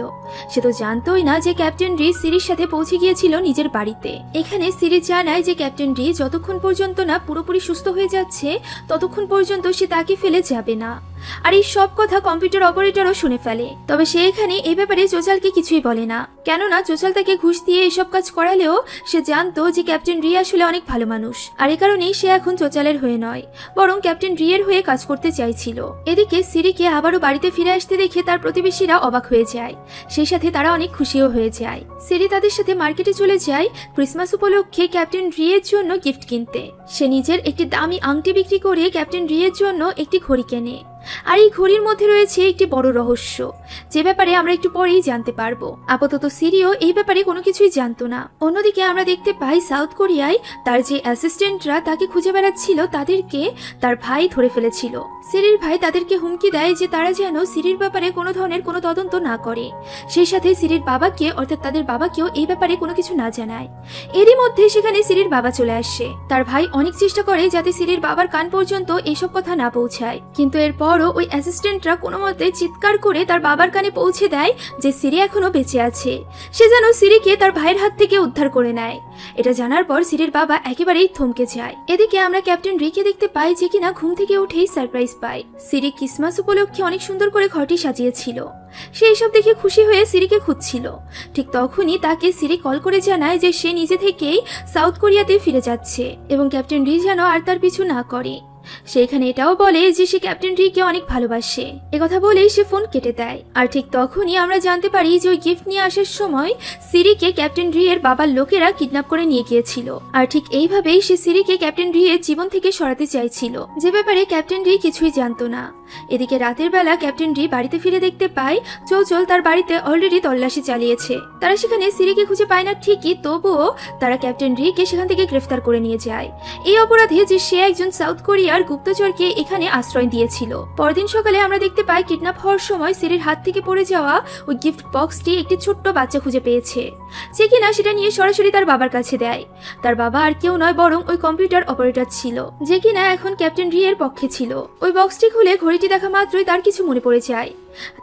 সে তো জানতোই না যে ক্যাপ্টেন রি সিরির সাথে পৌঁছে গিয়েছিল নিজের বাড়িতে। এখানে সিরি জানায় যে ক্যাপ্টেন রি যতক্ষণ পর্যন্ত না পুরোপুরি সুস্থ হয়ে যাচ্ছে ততক্ষণ পর্যন্ত সে তাকে ফেলে যাবে না। আর এই সব কথা কম্পিউটার অপারেটরও শুনে ফেলে। তবে সে এখানে এই ব্যাপারে চোচালকে কিছুই বলে না, কেননা চোচাল তাকে ঘুষ দিয়ে এসব কাজ করালেও সে জানতো যে ক্যাপ্টেন রি আসলে অনেক ভালো মানুষ। আর এই কারণেই সে এখন চোচালের হয়ে নয়, বরং ক্যাপ্টেন রি এর হয়ে কাজ করতে চাইছিল। এদিকে সিরিকে আবারও বাড়িতে ফিরে আসতে দেখে তার প্রতিবেশীরা অবাক হয়ে যায়, সেই সাথে তারা অনেক খুশিও হয়ে যায়। সিরি তাদের সাথে মার্কেটে চলে যায় ক্রিসমাস উপলক্ষে ক্যাপ্টেন রি এর জন্য গিফট কিনতে। সে নিজের একটি দামি আংটি বিক্রি করে ক্যাপ্টেন রি এর জন্য একটি ঘড়ি কেনে। আর এই ঘড়ির মধ্যে রয়েছে একটি বড় রহস্য, যে ব্যাপারে আমরা একটু পরেই জানতে পারবো। আপাতত সিরিও এই ব্যাপারে কোনো কিছুই জানতো না। অন্যদিকে আমরা দেখতে পাই সাউথ কোরিয়ায় তার যে অ্যাসিস্ট্যান্টরা তাকে খুঁজে বেড়াচ্ছিল তাদেরকে তার ভাই ধরে ফেলেছিল। সিরির ভাই তাদেরকে হুমকি দেয় যে তারা যেন সিরির ব্যাপারে কোনো ধরনের কোনো তদন্ত না করে, সেই সাথে সিরির বাবাকে অর্থাৎ তাদের বাবাকেও এই ব্যাপারে কোনো কিছু না জানায়। এরই মধ্যে সেখানে সিরির বাবা চলে আসে। তার ভাই অনেক চেষ্টা করে যাতে সিরির বাবার কান পর্যন্ত এইসব কথা না পৌঁছায়, কিন্তু এরপর ওই অ্যাসিস্ট্যান্টরা কোনো মতে চিৎকার করে তার বাবার কানে পৌঁছে দেয় যে সিরি এখনো বেঁচে আছে। সে যেন সিরিকে তার ভাইয়ের হাত থেকে উদ্ধার করে নেয়। এটা জানার পর সিরির বাবা একেবারেই থমকে যায়। এদিকে আমরা ক্যাপ্টেন রিকে দেখতে পাই যে কিনা ঘুম থেকে উঠেই সারপ্রাইজ পায়। সিরি ক্রিসমাস উপলক্ষে অনেক সুন্দর করে ঘরটি সাজিয়েছিল। সে এসব দেখে খুশি হয়ে সিরিকে খুঁজছিল। ঠিক তখনই তাকে সিরি কল করে জানায় যে সে নিজে থেকেই সাউথ কোরিয়াতে ফিরে যাচ্ছে এবং ক্যাপ্টেন রি যেন আর তার পিছু না করে। সেখানে এটাও বলে যে সে ক্যাপ্টেন রিকে অনেক ভালোবাসে। একথা বলেই সে ফোন কেটে দেয়। আর ঠিক তখনই আমরা জানতে পারি যে ওই গিফট নিয়ে আসার সময় সিরিকে ক্যাপ্টেন রি এর বাবার লোকেরা কিডন্যাপ করে নিয়ে গিয়েছিল। আর ঠিক এইভাবেই সে সিরিকে ক্যাপ্টেন রি এর জীবন থেকে সরাতে চাইছিল, যে ব্যাপারে ক্যাপ্টেন রি কিছুই জানতো না। এদিকে রাতের বেলা ক্যাপ্টেন রি বাড়িতে ফিরে দেখতে পায় চৌচল তার বাড়িতে অলরেডি তল্লাশি চালিয়েছে। তারা সেখানে সিরিকে খুঁজে পায় না ঠিকই, তবুও তারা ক্যাপ্টেন রিকে সেখান থেকে গ্রেফতার করে নিয়ে যায় এই অপরাধে যে সে একজন সাউথ কোরিয়ার গুপ্তচরকে এখানে আশ্রয় দিয়েছিল। পরদিন সকালে আমরা দেখতে পাই কিডন্যাপ হওয়ার সময় সিরির হাত থেকে পড়ে যাওয়া ওই গিফট বক্সটি একটি ছোট্ট বাচ্চা খুঁজে পেয়েছে, যে কিনা সেটা নিয়ে সরাসরি তার বাবার কাছে দেয়। তার বাবা আর কেউ নয় বরং ওই কম্পিউটার অপারেটর ছিল, যে কিনা এখন ক্যাপ্টেন রি এর পক্ষে ছিল। ওই বক্সটি খুলে ঘড়িটি দেখা মাত্রই তার কিছু মনে পড়ে যায়।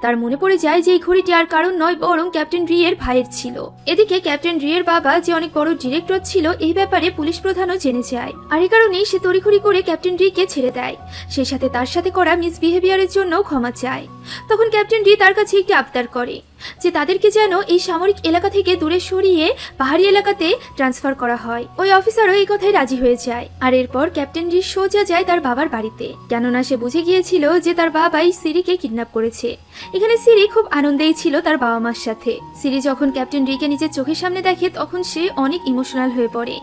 তার মনে পড়ে যায় যে এই ঘড়িটি আর কারণ নয় বরং ক্যাপ্টেন রি এর ভাইয়ের ছিল। এদিকে ক্যাপ্টেন রি এর বাবা যে অনেক বড় ডিরেক্টর ছিল এই ব্যাপারে পুলিশ প্রধানও জেনে যায়। আর এই কারণেই সে তড়িঘড়ি করে ক্যাপ্টেন রি কে ছেড়ে দেয়, সেই সাথে তার সাথে করা মিসবিহেভিয়ারের জন্য ক্ষমা চায়। তখন ক্যাপ্টেন রি তার কাছে একটি আবদার করে যে তাদেরকে যেন এই সামরিক এলাকা থেকে দূরে সরিয়ে পাহাড়ি এলাকাতে ট্রান্সফার করা হয়। ওই অফিসারও এই কথায় রাজি হয়ে যায়। আর এরপর ক্যাপ্টেন রি সোজা যায় তার বাবার বাড়িতে, কেননা সে বুঝে গিয়েছিল যে তার বাবাই সিরিকে কিডন্যাপ করেছে। এখানে সিরি খুব আনন্দেই ছিল তার বাবা মার সাথে। সিরি যখন ক্যাপ্টেন রিকে নিজের চোখের সামনে দেখে তখন সে অনেক ইমোশনাল হয়ে পড়ে,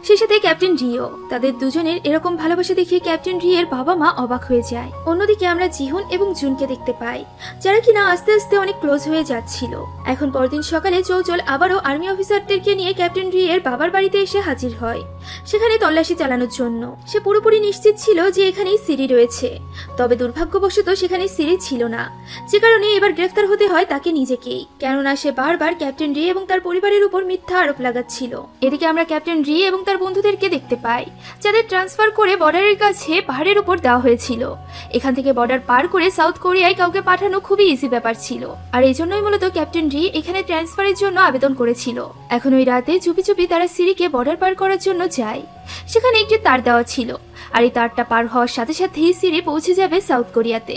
সেই সাথে ক্যাপ্টেন রিও। তাদের দুজনের এরকম ভালোবাসা দেখে ক্যাপ্টেন রি এর বাবা মা অবাক হয়ে যায়। অন্যদিকে আমরা জিহুন এবং জুনকে দেখতে পাই, যারা কিনা আস্তে আস্তে অনেক ক্লোজ হয়ে যাচ্ছিল। এখন পরদিন সকালে চৌচল আবারও আর্মি অফিসারদেরকে নিয়ে ক্যাপ্টেন রি এর বাবার বাড়িতে এসে হাজির হয় সেখানে তল্লাশি চালানোর জন্য। সে পুরোপুরি নিশ্চিত ছিল যে এখানেই সিরি রয়েছে, তবে দুর্ভাগ্যবশত সেখানে সিরি ছিল না, যে কারণে এবার গ্রেফতার হতে হয় তাকে নিজেকেই, কেননা সে বারবার ক্যাপ্টেন রি এবং তার পরিবারের উপর মিথ্যা আরোপ লাগাচ্ছিল। এদিকে আমরা ক্যাপ্টেন রি এবং তার বন্ধুদেরকে দেখতে পাই, যাদের ট্রান্সফার করে বর্ডারের কাছে পাহাড়ের উপর দেওয়া হয়েছিল। এখান থেকে বর্ডার পার করে সাউথ কোরিয়ায় কাউকে পাঠানো খুবই ইজি ব্যাপার ছিল, আর এই জন্যই মূলত ক্যাপ্টেন রি এখানে ট্রান্সফারের জন্য আবেদন করেছিল। এখন ওই রাতে চুপি চুপি তারা সিরিকে বর্ডার পার করার জন্য যায়। সেখানে একটি তার দেওয়া ছিল, আর এই তারটা পার হওয়ার সাথে সাথেই সিরি পৌঁছে যাবে সাউথ কোরিয়াতে।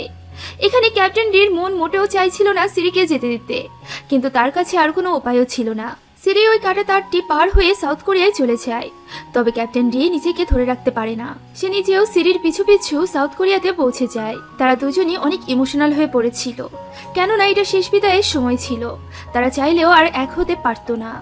এখানে ক্যাপ্টেন রির মন মোটেও চাইছিল না সিরিকে যেতে দিতে, কিন্তু তার কাছে আর কোনো উপায়ও ছিল না। সিরি ওই কাটা তারটি পার হয়ে সাউথ কোরিয়ায় চলে যায়, তবে ক্যাপ্টেন রি নিজেকে ধরে রাখতে পারে না। সে নিজেও সিরির পিছু পিছু সাউথ কোরিয়াতে পৌঁছে যায়। তারা দুজনই অনেক ইমোশনাল হয়ে পড়েছিল, কেননা এটা শেষ বিদায়ের সময় ছিল। তারা চাইলেও আর এক হতে পারতো না।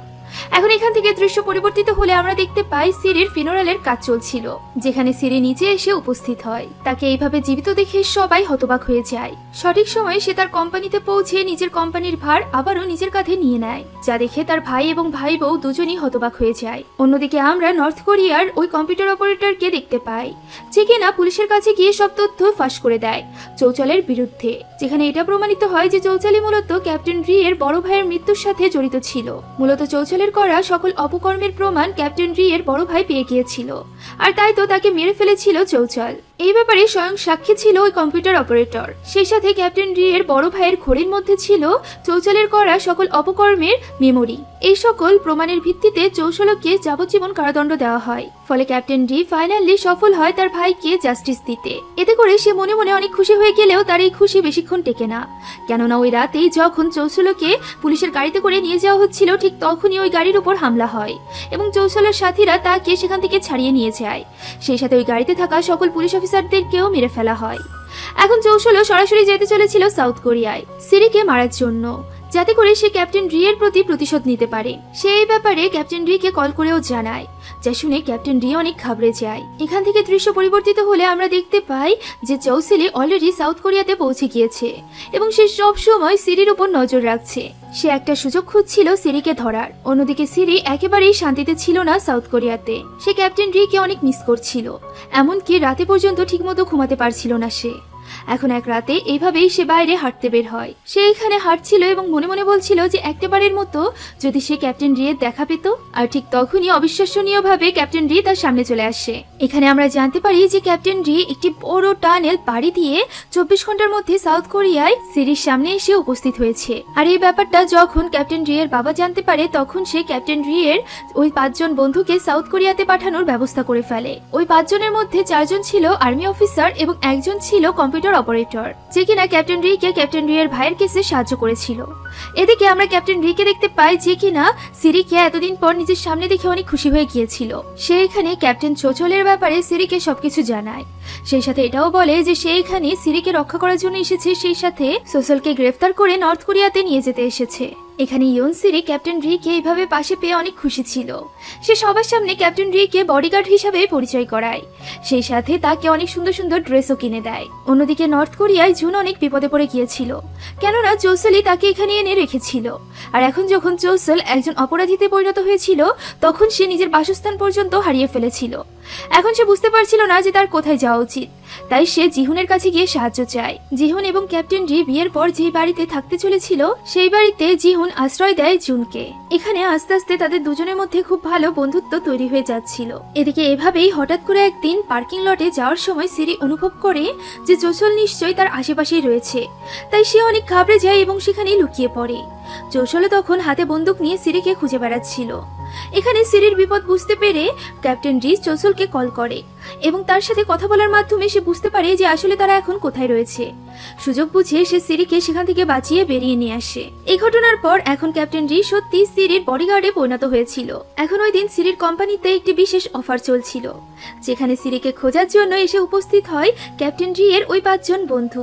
এখন এখান থেকে দৃশ্য পরিবর্তিত হলে আমরা দেখতে পাই সিরির ফিনোরালের কাজ চলছিল, যেখানে সিরি নিজে এসে উপস্থিত হয়। তাকে এইভাবে জীবিত দেখে সবাই হতবাক হয়ে যায়। সঠিক সময়ে সে তার কোম্পানিতে পৌঁছে নিজের কোম্পানির ভার আবারও নিজের কাঁধে নিয়ে নেয়, যা দেখে তার ভাই এবং ভাই বউ দুজনই হতবাক হয়ে যায়। অন্যদিকে আমরা নর্থ কোরিয়ার ওই কম্পিউটার অপারেটরকে দেখতে পাই, যে কিনা পুলিশের কাছে গিয়ে সব তথ্য ফাঁস করে দেয় চৌচালের বিরুদ্ধে, যেখানে এটা প্রমাণিত হয় যে চৌচালি মূলত ক্যাপ্টেন রি এর বড় ভাইয়ের মৃত্যুর সাথে জড়িত ছিল। মূলত চৌচালের করা সকল অপকর্মের প্রমাণ ক্যাপ্টেন রি এর বড় ভাই পেয়ে গিয়েছিল, আর তাই তো তাকে মেরে ফেলেছিল চৌচাল। এই ব্যাপারে স্বয়ং সাক্ষী ছিল ওই কম্পিউটার অপারেটর। সেই সাথে ক্যাপ্টেন রি এর বড় ভাইয়ের ঘড়ির মধ্যে ছিল চৌচালের করা সকল অপকর্মের মেমোরি। এই সকল প্রমাণের ভিত্তিতে চৌচালকে যাবজ্জীবন কারাদণ্ড দেওয়া হয়। ফলে ক্যাপ্টেন রি ফাইনালি সফল হয় তার ভাইকে জাস্টিস দিতে। এতে করে সে মনে মনে অনেক খুশি হয়ে গেলেও তার এই খুশি বেশিক্ষণ টেকে না, কেননা ওই রাতেই যখন চৌচালকে পুলিশের গাড়িতে করে নিয়ে যাওয়া হচ্ছিল, ঠিক তখনই ওই গাড়ির উপর হামলা হয় এবং চৌচালের সাথীরা তাকে সেখান থেকে ছাড়িয়ে নিয়ে যায়। সেই সাথে ওই গাড়িতে থাকা সকল পুলিশ অফিসারদেরকেও মেরে ফেলা হয়। এখন চৌচাল সরাসরি যেতে চলেছিল সাউথ কোরিয়ায় সিরিকে মারার জন্য, যাতে করে সে ক্যাপ্টেন রি এর প্রতি প্রতিশোধ নিতে পারে। সে এই ব্যাপারে ক্যাপ্টেন রি কে কল করেও জানায়, যা শুনে ক্যাপ্টেন রি অনেক ঘাবড়ে যায়। এখান থেকে দৃশ্য পরিবর্তিত হলে আমরা দেখতে পাই যে চৌসিলি অলরেডি সাউথ কোরিয়াতে পৌঁছে গিয়েছে এবং সে সব সময় সিরির উপর নজর রাখছে। সে একটা সুযোগ খুঁজছিল সিরিকে ধরার। অন্যদিকে সিরি একেবারেই শান্তিতে ছিল না সাউথ কোরিয়াতে। সে ক্যাপ্টেন রি কে অনেক মিস করছিল, এমনকি রাতে পর্যন্ত ঠিকমতো ঘুমাতে পারছিল না সে। এখন এক রাতে এইভাবেই সে বাইরে হাঁটতে বের হয়। সে এখানে হাঁটছিল এবং মনে মনে বলছিল যে একবারের মতো যদি সে ক্যাপ্টেন রি এর দেখা পেত। আর ঠিক তখনই অবিশ্বাসনীয় ভাবে ক্যাপ্টেন রি তার সামনে চলে আসে। এখানে আমরা জানতে পারি যে ক্যাপ্টেন রি একটি বড় টানেল পাড়ি দিয়ে 24 ঘন্টার মধ্যে সাউথ কোরিয়ায় সিরির সামনে এসে উপস্থিত হয়েছে। আর এই ব্যাপারটা যখন ক্যাপ্টেন রি এর বাবা জানতে পারে, তখন সে ক্যাপ্টেন রি এর ওই 5 জন বন্ধুকে সাউথ কোরিয়াতে পাঠানোর ব্যবস্থা করে ফেলে। ওই 5 জনের মধ্যে 4 জন ছিল আর্মি অফিসার এবং একজন ছিল কম্পিউটার অপারেটর, যে কিনা ক্যাপ্টেন রি কে ক্যাপ্টেন রি এর ভাইয়ের কেসে সাহায্য করেছিল। এদিকে আমরা ক্যাপ্টেন রি কে দেখতে পাই, যে কিনা সিরিকে এতদিন পর নিজের সামনে দেখে অনেক খুশি হয়ে গিয়েছিল। সে এখানে ক্যাপ্টেন চৌচালের ব্যাপারে সিরিকে সবকিছু জানায়। সেই সাথে এটাও বলে যে সে এখানে সিরিকে রক্ষা করার জন্য এসেছে, সেই সাথে সোসালকে গ্রেফতার করে নর্থ কোরিয়াতে নিয়ে যেতে এসেছে। এখানে ইয়ন সিরি ক্যাপ্টেন রি কে এইভাবে পাশে পেয়ে অনেক খুশি ছিল। সে সবার সামনে ক্যাপ্টেন রি কে বডিগার্ড হিসাবে পরিচয় করায়, সেই সাথে তাকে অনেক সুন্দর সুন্দর ড্রেসও কিনে দেয়। অন্যদিকে নর্থ কোরিয়ায় জুন অনেক বিপদে পড়ে গিয়েছিল, কেননা চৌসালি তাকে এখানে এনে রেখেছিল। আর এখন যখন চৌসাল একজন অপরাধীতে পরিণত হয়েছিল, তখন সে নিজের বাসস্থান পর্যন্ত হারিয়ে ফেলেছিল। এখন সে বুঝতে পারছিল না যে তার কোথায় যাওয়া উচিত, তাই সে জিহুনের কাছে গিয়ে সাহায্য চায়। জিহুন এবং ক্যাপ্টেন রি বিয়ের পর যে বাড়িতে থাকতে চলেছিল, সেই বাড়িতে জিহুন আশ্রয় দেয় জুনকে। এখানে আস্তে আস্তে তাদের দুজনের মধ্যে খুব ভালো বন্ধুত্ব তৈরি হয়ে যাচ্ছিল। এদিকে এভাবেই হঠাৎ করে একদিন পার্কিং লটে যাওয়ার সময় সিরি অনুভব করে যে চৌচাল নিশ্চয়ই তার আশেপাশেই রয়েছে, তাই সে অনেক ঘাবড়ে যায় এবং সেখানেই লুকিয়ে পড়ে। চৌচালও তখন হাতে বন্দুক নিয়ে সিরিকে খুঁজে বেড়াচ্ছিল। এখানে সিরির বিপদ বুঝতে পেরে ক্যাপ্টেন রি চৌচালকে কল করে এবং তার সাথে কথা বলার মাধ্যমে সে বুঝতে পারে যে আসলে তারা এখন কোথায় রয়েছে। সুযোগ বুঝে সে সিরিকে সেখান থেকে বাঁচিয়ে বেরিয়ে নিয়ে আসে। এই ঘটনার পর এখন ক্যাপ্টেন রি সত্যি সিরির বডিগার্ডে পরিণত হয়েছিল। এখন ওই দিন সিরির কোম্পানিতে একটি বিশেষ অফার চলছিল, যেখানে সিরিকে খোঁজার জন্য এসে উপস্থিত হয় ক্যাপ্টেন রি এর ওই 5 জন বন্ধু,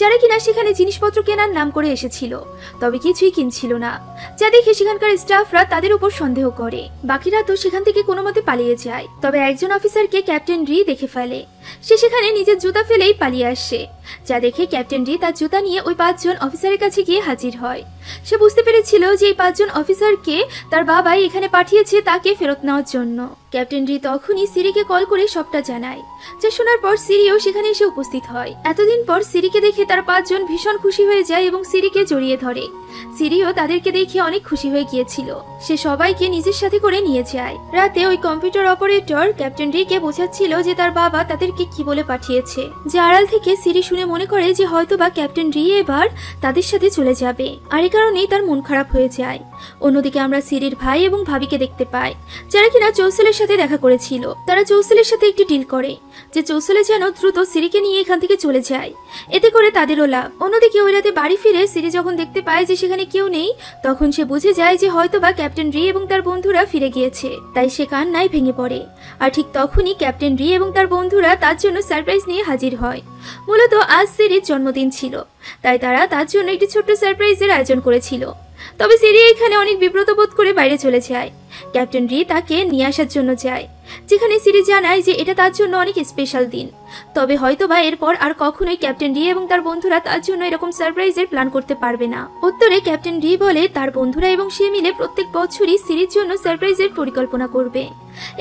যারা কিনা সেখানে জিনিসপত্র কেনার নাম করে এসেছিল, তবে কিছুই কিনছিল না, যা দেখে সেখানকার স্টাফরা তাদের উপর সন্দেহ করে। বাকিরা তো সেখান থেকে কোনো মতে পালিয়ে যায়, তবে একজন অফিসারকে ক্যাপ্টেন রি দেখে ফেলে। সে সেখানে নিজের জুতা ফেলেই পালিয়ে আসে, যা দেখে ক্যাপ্টেন রি তার জুতা নিয়ে ওই 5 জন অফিসারের কাছে গিয়ে হাজির হয়। সে বুঝতে পেরেছিল যে এই 5 জন অফিসারকে তার বাবাই এখানে পাঠিয়েছে তাকে ফেরত নেওয়ার জন্য। ক্যাপ্টেন রি তখনই সিরিকে কল করে সবটা জানায়, যা শোনার পর সিরিও সেখানে এসে উপস্থিত হয়। এতদিন পর সিরিকে দেখে তার 5 জন ভীষণ খুশি হয়ে যায় এবং সিরিকে জড়িয়ে ধরে। সিরিও তাদেরকে দেখে অনেক খুশি হয়ে গিয়েছিল। সে সবাইকে নিজের সাথে করে নিয়ে যায়। রাতে ওই কম্পিউটার অপারেটর ক্যাপ্টেন রি কে বোঝাচ্ছিল যে তার বাবা তাদেরকে কি বলে পাঠিয়েছে, যে আড়াল থেকে সিরি শুনে মনে করে যে হয়তোবা ক্যাপ্টেন রি এবার তাদের সাথে চলে যাবে, আর এই কারণেই তার মন খারাপ হয়ে যায়। অন্যদিকে আমরা সিরির ভাই এবং ভাবিকে দেখতে পাই, যারা কিনা চৌসালের সাথে দেখা করেছিল। তারা চৌসালের সাথে একটি ডিল করে যে চৌসালে যেন দ্রুত সিরিকে নিয়ে এখান থেকে চলে যায়, এতে করে তাদেরও লাভ। অন্যদিকে ওই রাতে বাড়ি ফিরে সিরি যখন দেখতে পায় যে সেখানে কেউ নেই, তখন সে বুঝে যায় যে হয়তোবা ক্যাপ্টেন রি এবং তার বন্ধুরা ফিরে গিয়েছে, তাই সে কান্নায় ভেঙে পড়ে। আর ঠিক তখনই ক্যাপ্টেন রি এবং তার বন্ধুরা তার জন্য সারপ্রাইজ নিয়ে হাজির হয়। মূলত আজ সিরির জন্মদিন ছিল, তাই তারা তার জন্য একটি ছোট্ট সারপ্রাইজের আয়োজন করেছিল। তবে সিরি এখানে অনেক বিব্রত বোধ করে বাইরে চলে যায়। ক্যাপ্টেন রি তাকে নিয়ে আসার জন্য যায়, যেখানে সিরি জানায় যে এটা তার জন্য অনেক স্পেশাল দিন। তবে হয়তোবা এরপর আর কখনোই ক্যাপ্টেন রি এবং তার বন্ধুরা তার জন্য এরকম সারপ্রাইজের প্ল্যান করতে পারবে না। উত্তরে ক্যাপ্টেন রি বলে তার বন্ধুরা এবং সে মিলে প্রত্যেক বছরই সিরির জন্য সারপ্রাইজের পরিকল্পনা করবে।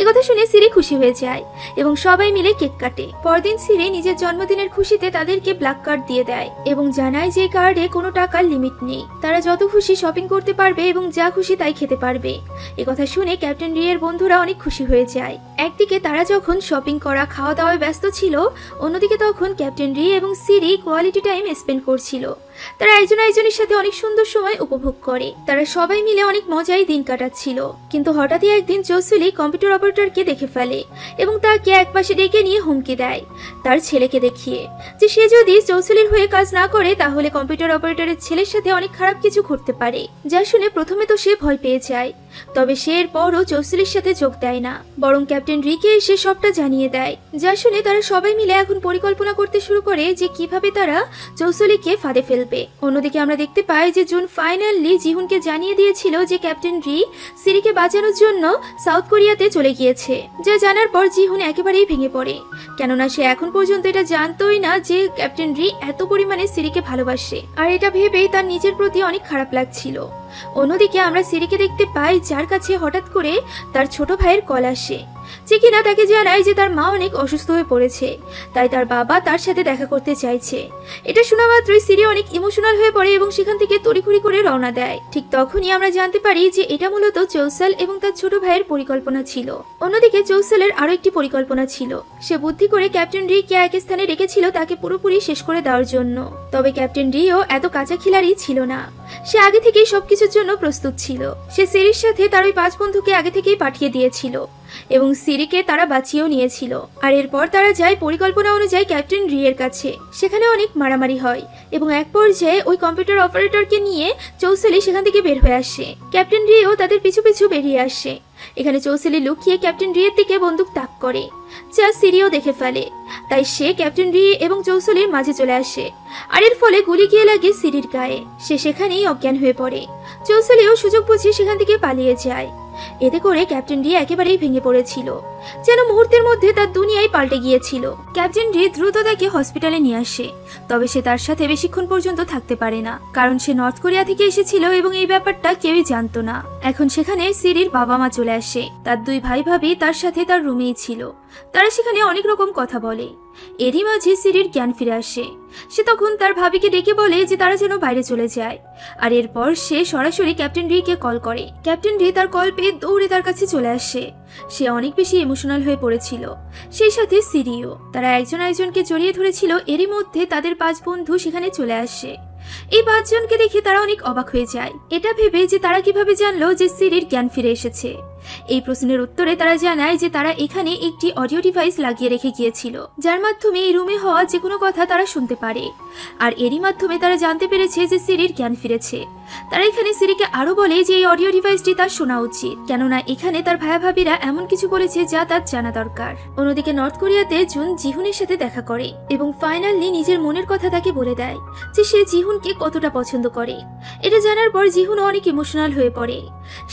একথা শুনে সিরি খুশি হয়ে যায় এবং সবাই মিলে কেক কাটে। পরদিন সিরি নিজের জন্মদিনের খুশিতে তাদেরকে ব্ল্যাক কার্ড দিয়ে দেয় এবং জানায় যে কার্ডে কোনো টাকার লিমিট নেই, তারা যত খুশি শপিং করতে পারবে এবং যা খুশি তাই খেতে পারবে। একথা শুনে ক্যাপ্টেন রি এর বন্ধুরা অনেক খুশি হয়ে যায়। একদিকে তারা যখন শপিং করা খাওয়া দাওয়ায় ব্যস্ত ছিল, অন্যদিকে তখন ক্যাপ্টেন রি এবং সিরি কোয়ালিটি টাইম স্পেন্ড করছিল। তারা একজন একজনের সাথে অনেক সুন্দর সময় উপভোগ করে। তারা সবাই মিলে অনেক মজায় দিন কাটাচ্ছিল। কিন্তু হঠাৎই একদিন জোসুলি কম্পিউটার অপারেটরকে দেখে ফেলে এবং তাকে একপাশে ডেকে নিয়ে হুমকি দেয় তার ছেলেকে দেখিয়ে যে সে যদি জোসুলির হয়ে কাজ না করে তাহলে কম্পিউটার অপারেটরের ছেলের সাথে অনেক খারাপ কিছু ঘটতে পারে। যা শুনে প্রথমে তো সে ভয় পেয়ে যায়, তবে সে এরপরও জোসুলির সাথে যোগ দেয় না, বরং ক্যাপ্টেন রিকে এসে সবটা জানিয়ে দেয়। যা শুনে তারা সবাই মিলে এখন পরিকল্পনা করতে শুরু করে যে কিভাবে তারা জোসুলিকে ফাঁদে ফেলবে। অন্যদিকে আমরা দেখতে পাই যে জুন ফাইনালি জিহুনকে জানিয়ে দিয়েছিল যে ক্যাপ্টেন রি সিরিকে বাঁচানোর জন্য সাউথ কোরিয়াতে চলে গিয়েছে। যা জানার পর জিহুন একেবারেই ভেঙে পড়ে, কেননা সে এখন পর্যন্ত এটা জানতোই না যে ক্যাপ্টেন রি এত পরিমাণে সিরিকে ভালোবাসে, আর এটা ভেবেই তার নিজের প্রতি অনেক খারাপ লাগছিল। অন্যদিকে আমরা সিরিকে দেখতে পাই যার কাছে হঠাৎ করে তার ছোট ভাইয়ের কল আসে, যে কিনা তাকে জানায় যে তার মা অনেক অসুস্থ হয়ে পড়েছে, তাই তার বাবা তার সাথে দেখা করতে চাইছে। এটা শোনা মাত্রই সিরি অনেক ইমোশনাল হয়ে পড়ে এবং সেখান থেকে তড়িঘড়ি করে রওনা দেয়। ঠিক তখনই আমরা জানতে পারি যে এটা মূলত চৌসাল এবং তার ছোট ভাইয়ের পরিকল্পনা ছিল। অন্যদিকে চৌসালের আরো একটি পরিকল্পনা ছিল, সে বুদ্ধি করে ক্যাপ্টেন রি কে এক স্থানে রেখেছিল তাকে পুরোপুরি শেষ করে দেওয়ার জন্য। তবে ক্যাপ্টেন রিও এত কাঁচা খিলাড়ি ছিল না, সে আগে থেকেই সবকিছুর জন্য প্রস্তুত ছিল। সে সিরির সাথে তার ওই 5 বন্ধুকে আগে থেকেই পাঠিয়ে দিয়েছিল এবং সিরিকে তারা বাঁচিয়েও নিয়েছিল। আর এরপর তারা যায় পরিকল্পনা অনুযায়ী ক্যাপ্টেন রি এর কাছে। সেখানে অনেক মারামারি হয় এবং এক পর্যায়ে ওই কম্পিউটার অপারেটরকে নিয়ে চৌসালি সেখান থেকে বের হয়ে আসে। ক্যাপ্টেন রিও তাদের পিছু পিছু বেরিয়ে আসে। এখানে চৌসালি লুকিয়ে ক্যাপ্টেন রি এর দিকে বন্দুক তাক করে, যা সিরিও দেখে ফেলে। তাই সে ক্যাপ্টেন রি এবং চৌসালির মাঝে চলে আসে, আর এর ফলে গুলি গিয়ে লাগে সিরির গায়ে। সে সেখানেই অজ্ঞান হয়ে পড়ে। চৌসালিও সুযোগ বুঝে সেখান থেকে পালিয়ে যায়। এতে করে ক্যাপ্টেন রি একেবারেই ভেঙে পড়েছিল, যেন মুহূর্তের মধ্যে তার দুনিয়াই পাল্টে গিয়েছিল। ক্যাপ্টেন রি দ্রুত তাকে হসপিটালে নিয়ে আসে, তবে সে তার সাথে বেশিক্ষণ পর্যন্ত থাকতে পারে না, কারণ সে নর্থ কোরিয়া থেকে এসেছিল এবং এই ব্যাপারটা কেউই জানতো না। এখন সেখানে সিরির বাবা মা চলে আসে, তার 2 ভাই ভাবি তার সাথে তার রুমেই ছিল। তারা সেখানে অনেক রকম কথা বলে। এরই মাঝে সিরির জ্ঞান ফিরে আসে। সে তখন তার ভাবিকে ডেকে বলে যে তারা যেন বাইরে চলে যায়, আর এরপর সে সরাসরি ক্যাপ্টেন রি কে কল করে। ক্যাপ্টেন রি তার কল পেয়ে দৌড়ে তার কাছে চলে আসে। সে অনেক বেশি ইমোশনাল হয়ে পড়েছিল, সেই সাথে সিরিও। তারা একজন একজনকে জড়িয়ে ধরেছিল। এরই মধ্যে তাদের 5 বন্ধু সেখানে চলে আসে। এই 5 জনকে দেখে তারা অনেক অবাক হয়ে যায়, এটা ভেবে যে তারা কিভাবে জানলো যে সিরির জ্ঞান ফিরে এসেছে। এই প্রশ্নের উত্তরে তারা জানায় যে তারা এখানে একটি অডিও ডিভাইস লাগিয়ে রেখে গিয়েছিল, যার মাধ্যমে এই রুমে হওয়া যে কোনো কথা তারা শুনতে পারে। আর এরই মাধ্যমে তারা জানতে পেরেছে যে সিরির জ্ঞান ফিরেছে। তারা এখানে সিরিকে আরো বলে যে এই অডিও ডিভাইসটি তার শোনা উচিত, কেননা এখানে তার ভাই ভাবিরা এমন কিছু বলেছে যা তার জানা দরকার। অন্যদিকে নর্থ কোরিয়াতে জুন জিহুনের সাথে দেখা করে এবং ফাইনালি নিজের মনের কথা তাকে বলে দেয় যে সে জিহুনকে কতটা পছন্দ করে। এটা জানার পর জিহুনও অনেক ইমোশনাল হয়ে পড়ে।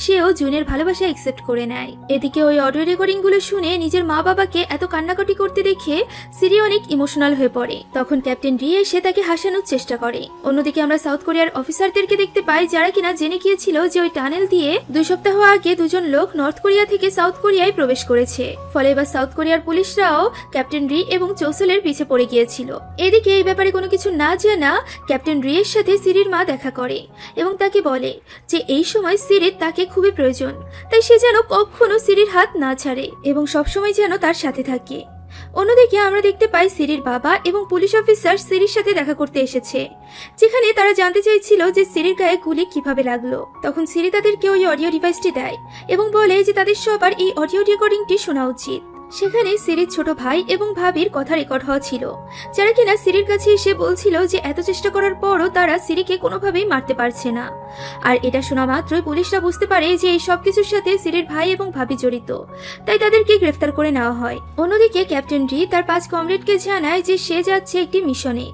সেও জুনের ভালোবাসা অ্যাকসেপ্ট করে নেয়। এদিকে ওই অডিও রেকর্ডিং গুলো শুনে নিজের মা বাবাকে এত কান্নাকাটি করতে দেখে সিরি অনেক ইমোশনাল হয়ে পড়ে। তখন ক্যাপ্টেন রি এসে তাকে হাসানোর চেষ্টা করে। অন্যদিকে আমরা সাউথ কোরিয়ার অফিসারদেরকে দেখতে পাই, যারা কিনা জেনে গিয়েছিল যে ওই টানেল দিয়ে 2 সপ্তাহ আগে 2 জন লোক নর্থ কোরিয়া থেকে সাউথ কোরিয়ায় প্রবেশ করেছে। ফলে এবার সাউথ কোরিয়ার পুলিশরাও ক্যাপ্টেন রি এবং চৌসালের পিছে পড়ে গিয়েছিল। এদিকে এই ব্যাপারে কোনো কিছু না জানা ক্যাপ্টেন রি এর সাথে সিরির মা দেখা করে এবং তাকে বলে যে এই সময় সিরির তাকে খুবই প্রয়োজন, তাই সে যেন কখনো সিরির হাত না ছাড়ে এবং সবসময় যেন তার সাথে থাকে। অন্যদিকে আমরা দেখতে পাই সিরির বাবা এবং পুলিশ অফিসার সিরির সাথে দেখা করতে এসেছে, যেখানে তারা জানতে চাইছিল যে সিরির গায়ে গুলি কিভাবে লাগলো। তখন সিরি তাদেরকে ওই অডিও ডিভাইসটি দেয় এবং বলে যে তাদের সবার এই অডিও রেকর্ডিংটি শোনা উচিত। সেখানে সিরির ছোট ভাই এবং ভাবির কথা রেকর্ড হওয়া ছিল, যারা কিনা সিরির কাছে এসে বলছিল যে এত চেষ্টা করার পরও তারা সিরিকে কোনোভাবেই মারতে পারছে না। আর এটা শোনা মাত্রই পুলিশরা বুঝতে পারে যে এই সবকিছুর সাথে সিরির ভাই এবং ভাবি জড়িত, তাই তাদেরকে গ্রেফতার করে নেওয়া হয়। অন্যদিকে ক্যাপ্টেন রি তার 5 কমরেডকে জানায় যে সে যাচ্ছে একটি মিশনে,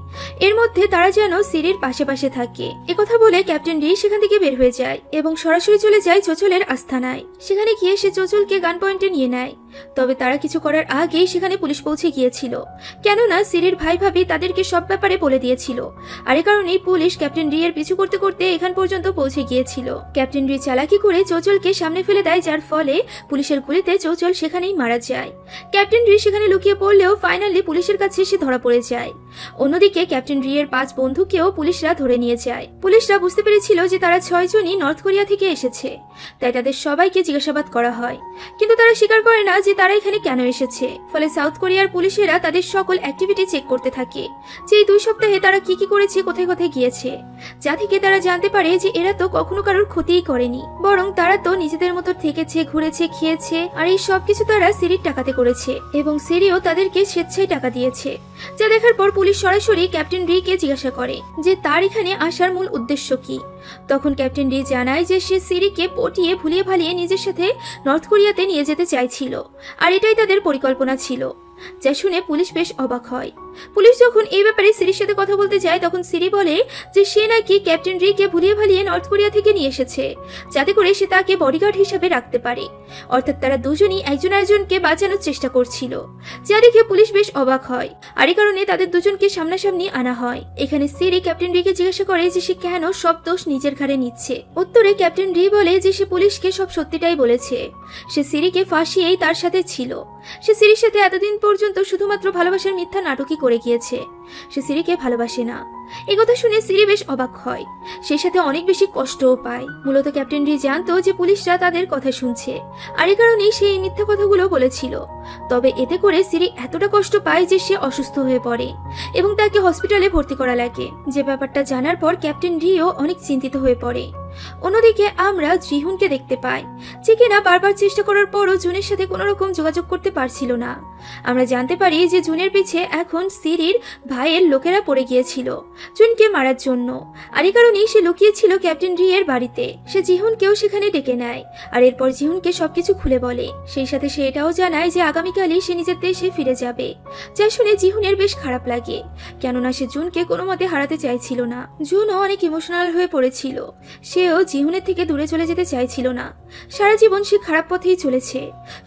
এর মধ্যে তারা যেন সিরির পাশে পাশে থাকে। একথা বলে ক্যাপ্টেন রি সেখান থেকে বের হয়ে যায় এবং সরাসরি চলে যায় চোচলের আস্তানায়। সেখানে গিয়ে সে চোচলকে গান পয়েন্টে নিয়ে নেয়। তবে তারা কিছু করার আগেই সেখানে পুলিশ পৌঁছে গিয়েছিল, কেননা সিরির ভাই ভাবি তাদেরকে সব ব্যাপারে বলে দিয়েছিল। আর এই কারণেই পুলিশ ক্যাপ্টেন রি এর পিছু করতে করতে এখান পর্যন্ত পৌঁছে গিয়েছিল। ক্যাপ্টেন রি চালাকি করে চোচলকে সামনে ফেলে দেয়, যার ফলে পুলিশের গুলিতে চোচল সেখানেই মারা যায়। ক্যাপ্টেন রি সেখানে লুকিয়ে পড়লেও ফাইনালি পুলিশের কাছে সে ধরা পড়ে যায়। অন্যদিকে ক্যাপ্টেন রি এর 5 বন্ধুকেও পুলিশরা ধরে নিয়ে যায়। পুলিশরা বুঝতে পেরেছিল যে তারা 6 জনই নর্থ কোরিয়া থেকে এসেছে, তাই তাদের সবাইকে জিজ্ঞাসাবাদ করা হয়, কিন্তু তারা স্বীকার করে না যে তারা এখানে কেন এসেছে। ফলে সাউথ কোরিয়ার পুলিশেরা তাদের সকল অ্যাক্টিভিটি চেক করতে থাকে, যে এই 2 সপ্তাহে তারা কি কি করেছে, কোথায় কোথায় গিয়েছে, যা থেকে তারা জানতে পারে যে এরা তো কখনো কারোর ক্ষতিই করেনি, বরং তারা তো নিজেদের মতো থেকেছে, ঘুরেছে, খেয়েছে। আর এই সবকিছু তারা সিরির টাকাতে করেছে এবং সিরিও তাদেরকে স্বেচ্ছায় টাকা দিয়েছে। যা দেখার পর পুলিশ সরাসরি ক্যাপ্টেন রি কে জিজ্ঞাসা করে যে তার এখানে আসার মূল উদ্দেশ্য কি। তখন ক্যাপ্টেন রি জানায় যে সে সিরিকে পটিয়ে ভুলিয়ে ভালিয়ে নিজের সাথে নর্থ কোরিয়াতে নিয়ে যেতে চাইছিল, আর এটাই তাদের পরিকল্পনা ছিল। যা শুনে পুলিশ বেশ অবাক হয়। পুলিশ যখন এই ব্যাপারে সিরির সাথে কথা বলতে যায়, তখন সিরি বলে যে সে নাকি ক্যাপ্টেন রি কে ভুলিয়ে ভালিয়ে নর্থ কোরিয়া থেকে নিয়ে এসেছে, যাতে করে সে তাকে বডিগার্ড হিসেবে রাখতে পারে। অর্থাৎ তারা দুজনই একজন আরেকজনকে বাঁচানোর চেষ্টা করছিল, যা দেখে পুলিশ বেশ অবাক হয়। আর এই কারণে তাদের দুজনকে সামনাসামনি আনা হয়। এখানে সিরি ক্যাপ্টেন রি কে জিজ্ঞাসা করে যে সে কেন সব দোষ নিজের ঘাড়ে নিচ্ছে। উত্তরে ক্যাপ্টেন রি বলে যে সে পুলিশকে সব সত্যিটাই বলেছে, সে সিরিকে ফাঁসিয়েই তার সাথে ছিল। সে সিরির সাথে এতদিন পর্যন্ত শুধুমাত্র ভালোবাসার মিথ্যা নাটকই করে গিয়েছে, সে সিরিকে ভালোবাসে না। এই কথা শুনে সিরি বেশ অবাক হয়, সেই সাথে অনেক বেশি কষ্টও পায়। মূলত ক্যাপ্টেন রি জানতো যে পুলিশরা তাদের কথা শুনছে, আর এই কারণেই সে এই মিথ্যা কথাগুলো বলেছিল। তবে এতে করে সিরি এতটা কষ্ট পায় যে সে অসুস্থ হয়ে পড়ে এবং তাকে হসপিটালে ভর্তি করা লাগে। যে ব্যাপারটা জানার পর ক্যাপ্টেন রিও অনেক চিন্তিত হয়ে পড়ে। অন্যদিকে আমরা জিহুনকে দেখতে পাই, যে কিনা বারবার চেষ্টা করার পরও জুনের সাথে কোনো রকম যোগাযোগ করতে পারছিল না। আমরা জানতে পারি যে জুনের পিছে এখন সিরির ভাইয়ের লোকেরা পড়ে গিয়েছিল জুনকে মারার জন্য, আর এই কারণেই সে লুকিয়েছিল ক্যাপ্টেন রি এর বাড়িতে। সে জিহুনকেও সেখানে ডেকে নেয়, আর এরপর জিহুনকে সবকিছু খুলে বলে। সেই সাথে সে এটাও জানায় যে আগামীকালই সে নিজের দেশে ফিরে যাবে। যা শুনে জিহুনের বেশ খারাপ লাগে, কেননা সে জুনকে কোনো মতে হারাতে চাইছিল না। জুনও অনেক ইমোশনাল হয়ে পড়েছিল, সেও জিহুনের থেকে দূরে চলে যেতে চাইছিল না। সারা জীবন সে খারাপ পথেই চলেছে,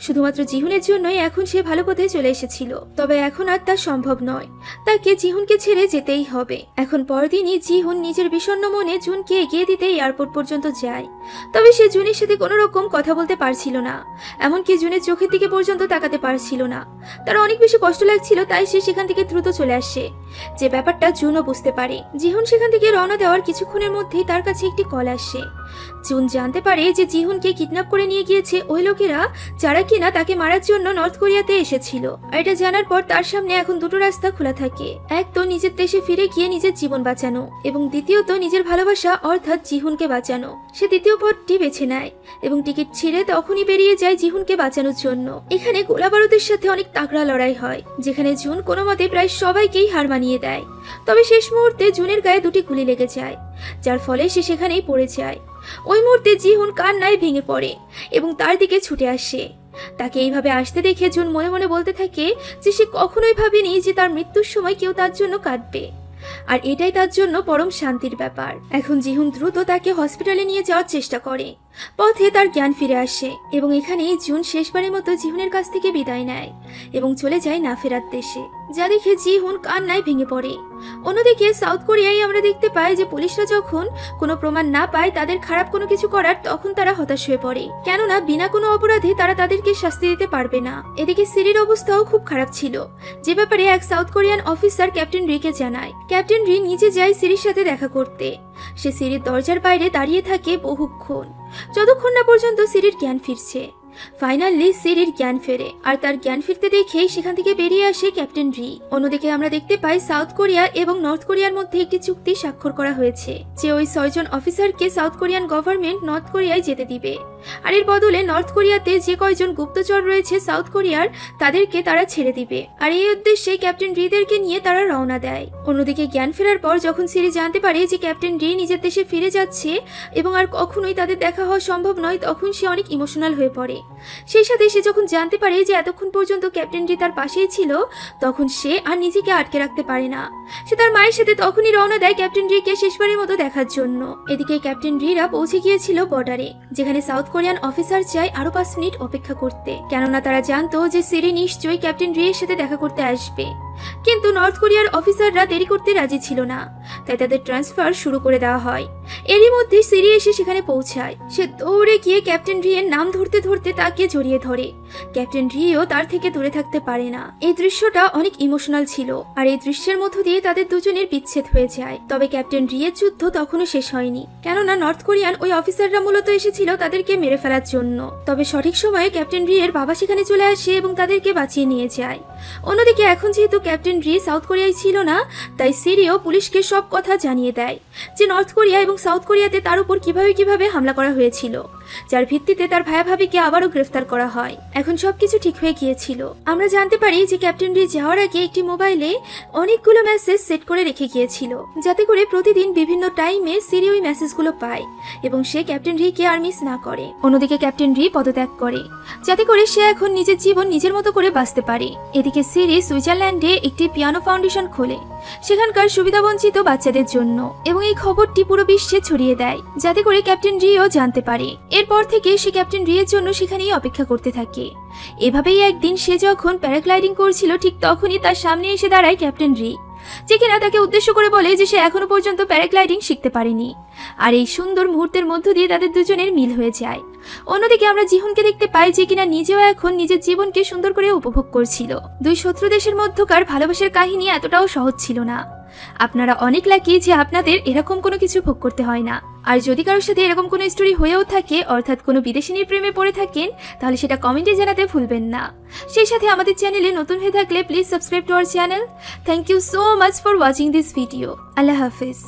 শুধুমাত্র জিহুনের জন্যই এখন সে ভালো পথে চলে এসেছিল। তবে এখন আর তা সম্ভব নয়, তাকে জিহুনকে ছেড়ে যেতেই হবে। এখন পরদিনই জিহুন নিজের বিষণ্ণ মনে জুনকে এগিয়ে দিতে এয়ারপোর্ট পর্যন্ত যায়। তবে সে জুনের সাথে কোনো রকম কথা বলতে পারছিল না, এমনকি জুনের চোখের দিকে পর্যন্ত তাকাতে পারছিল না। তার অনেক বেশি কষ্ট লাগছিল, তাই সে সেখান থেকে দ্রুত চলে আসে। যে ব্যাপারটা জুনও বুঝতে পারে। জিহুন সেখান থেকে রওনা দেওয়ার কিছুক্ষণের মধ্যেই তার কাছে একটি কল আসে। জুন জানতে পারে যে জিহুনকে কিডন্যাপ করে নিয়ে গিয়েছে ওই লোকেরা, যারা কিনা তাকে মারার জন্য নর্থ কোরিয়াতে এসেছিল। আর এটা জানার পর তার সামনে এখন দুটো রাস্তা খোলা থাকে, এক তো নিজের দেশে ফিরে গিয়ে নিজের জীবন বাঁচানো, এবং দ্বিতীয়ত নিজের ভালোবাসা অর্থাৎ জিহুনকে বাঁচানো। সে দ্বিতীয় পথটি বেছে নেয় এবং টিকিট ছিঁড়ে তখনই বেরিয়ে যায় জিহুনকে বাঁচানোর জন্য। এখানে গোলাবারুদের সাথে অনেক তাগড়া লড়াই হয়, যেখানে জুন কোনো মতে প্রায় সবাইকেই হার মানিয়ে দেয়। তবে শেষ মুহূর্তে জুনের গায়ে 2টি গুলি লেগে যায়, যার ফলে সে সেখানেই পড়ে যায়। ওই মুহূর্তে জিহুন কান্নায় ভেঙে পড়ে এবং তার দিকে ছুটে আসে। তাকে এইভাবে আসতে দেখে জুন মনে মনে বলতে থাকে যে সে কখনোই ভাবেনি যে তার মৃত্যুর সময় কেউ তার জন্য কাঁদবে, আর এটাই তার জন্য পরম শান্তির ব্যাপার। এখন জিহুন দ্রুত তাকে হসপিটালে নিয়ে যাওয়ার চেষ্টা করে। পথে তার জ্ঞান ফিরে আসে এবং এখানেই জুন শেষবারের মতো জিহুনের কাছ থেকে বিদায় নেয় এবং চলে যায় না ফেরার দেশে, যা দেখে জিহুন কান্নায় ভেঙে পড়ে। অন্যদিকে সাউথ কোরিয়ায় আমরা দেখতে পাই যে পুলিশরা যখন কোনো প্রমাণ না পায় তাদের খারাপ কোনো কিছু করার, তখন তারা হতাশ হয়ে পড়ে, কেননা বিনা কোনো অপরাধে তারা তাদেরকে শাস্তি দিতে পারবে না। এদিকে সিরির অবস্থাও খুব খারাপ ছিল, যে ব্যাপারে এক সাউথ কোরিয়ান অফিসার ক্যাপ্টেন রিকে জানায়। ক্যাপ্টেন রি নিজে যায় সিরির সাথে দেখা করতে। সে সিরির দরজার বাইরে দাঁড়িয়ে থাকে বহুক্ষণ, যতক্ষণ না পর্যন্ত সিরির জ্ঞান ফিরছে। ফাইনালি সিরির জ্ঞান ফেরে, আর তার জ্ঞান ফিরতে দেখেই সেখান থেকে বেরিয়ে আসে ক্যাপ্টেন রি। অন্যদিকে আমরা দেখতে পাই সাউথ কোরিয়া এবং নর্থ কোরিয়ার মধ্যে একটি চুক্তি স্বাক্ষর করা হয়েছে যে ওই 6 জন অফিসারকে সাউথ কোরিয়ান গভর্নমেন্ট নর্থ কোরিয়ায় যেতে দিবে। আর এর বদলে নর্থ কোরিয়াতে যে কয়জন গুপ্তচর রয়েছে সাউথ কোরিয়ার তাদেরকে তারা ছেড়ে দিবে। আর এই উদ্দেশ্যে ক্যাপ্টেন রিদেরকে নিয়ে তারা রওনা দেয়। অন্যদিকে জ্ঞান ফেরার পর যখন সিরি জানতে পারে যে ক্যাপ্টেন রি নিজের দেশে ফিরে যাচ্ছে এবং আর কখনোই তাদের দেখা হওয়া সম্ভব নয়, তখন সে অনেক ইমোশনাল হয়ে পড়ে। সেই সাথে সে যখন জানতে পারে যে এতক্ষণ পর্যন্ত ক্যাপ্টেন রি তার পাশেই ছিল, তখন সে আর নিজেকে আটকে রাখতে পারে না। সে তার মায়ের সাথে তখনই রওনা দেয় ক্যাপ্টেন রিকে শেষবারের মতো দেখার জন্য। এদিকে ক্যাপ্টেন রিরা পৌঁছে গিয়েছিল বর্ডারে, যেখানে সাউথ কোরিয়ান অফিসার চায় আরো 5 মিনিট অপেক্ষা করতে, কেননা তারা জানতো যে সিরি নিশ্চয়ই ক্যাপ্টেন রি এর সাথে দেখা করতে আসবে। কিন্তু নর্থ কোরিয়ার অফিসাররা দেরি করতে রাজি ছিল না, তাই তাদের ট্রান্সফার শুরু করে দেওয়া হয়। এরই মধ্যে সিরি এসে সেখানে পৌঁছায়। সে দৌড়ে গিয়ে ক্যাপ্টেন রি এর নাম ধরতে ধরতে তাকে জড়িয়ে ধরে। ক্যাপ্টেন রিও তার থেকে দূরে থাকতে পারে না। এই দৃশ্যটা অনেক ইমোশনাল ছিল, আর এই দৃশ্যের মধ্য দিয়ে তাদের দুজনের বিচ্ছেদ হয়ে যায়। তবে ক্যাপ্টেন রি এর যুদ্ধ তখনও শেষ হয়নি, কেননা নর্থ কোরিয়ান ওই অফিসাররা মূলত এসেছিল তাদেরকে মেরে ফেলার জন্য। তবে সঠিক সময়ে ক্যাপ্টেন রি এর বাবা সেখানে চলে আসে এবং তাদেরকে বাঁচিয়ে নিয়ে যায়। অন্যদিকে এখন যেহেতু ক্যাপ্টেন রি সাউথ কোরিয়ায় ছিল না, তাই সিরিও পুলিশকে সব কথা জানিয়ে দেয় যে নর্থ কোরিয়া এবং সাউথ কোরিয়াতে তার উপর কিভাবে হামলা করা হয়েছিল, যার ভিত্তিতে তার ভাই ভাবিকে আবারও গ্রেফতার করা হয়। এখন সবকিছু ঠিক হয়ে গিয়েছিল। আমরা জানতে পারি যে ক্যাপ্টেন রি যাওয়ার আগে একটি মোবাইলে অনেকগুলো মেসেজ সেট করে রেখে গিয়েছিল, যাতে করে প্রতিদিন বিভিন্ন টাইমে সিরি ওই মেসেজগুলো পায় এবং সে ক্যাপ্টেন রিকে আর মিস না করে। অন্যদিকে ক্যাপ্টেন রি পদত্যাগ করে, যাতে করে সে এখন নিজের জীবন নিজের মতো করে বাঁচতে পারে। এদিকে সিরি সুইজারল্যান্ডে একটি পিয়ানো ফাউন্ডেশন খোলে, সেখানকার সুবিধাবঞ্চিত বাচ্চাদের জন্য, এবং এই খবরটি পুরো বিশ্বে ছড়িয়ে দেয়, যাতে করে ক্যাপ্টেন রিও জানতে পারে। এরপর থেকে সে ক্যাপ্টেন রি এর জন্য সেখানেই অপেক্ষা করতে থাকে। এভাবেই একদিন সে যখন প্যারাগ্লাইডিং করছিল, ঠিক তখনই তার সামনে এসে দাঁড়ায় ক্যাপ্টেন রি, যে কিনা তাকে উদ্দেশ্য করে বলে যে সে এখনো পর্যন্ত প্যারাগ্লাইডিং শিখতে পারেনি। আর এই সুন্দর মুহূর্তের মধ্য দিয়ে তাদের দুজনের মিল হয়ে যায়। অন্যদিকে আমরা জিহুনকে দেখতে পাই, যে কিনা নিজেও এখন নিজের জীবনকে সুন্দর করে উপভোগ করছিল। দুই শত্রু দেশের মধ্যকার ভালোবাসার কাহিনী এতটাও সহজ ছিল না। আপনারা অনেক লাকি যে আপনাদের এরকম কোনো কিছু ভোগ করতে হয় না। আর যদি কারোর সাথে এরকম কোনো স্টোরি হয়েও থাকে, অর্থাৎ কোনো বিদেশিনীর প্রেমে পড়ে থাকেন, তাহলে সেটা কমেন্টে জানাতে ভুলবেন না। সেই সাথে আমাদের চ্যানেলে নতুন হয়ে থাকলে please subscribe to our channel. Thank you so much for watching this video. আল্লাহ হাফিজ।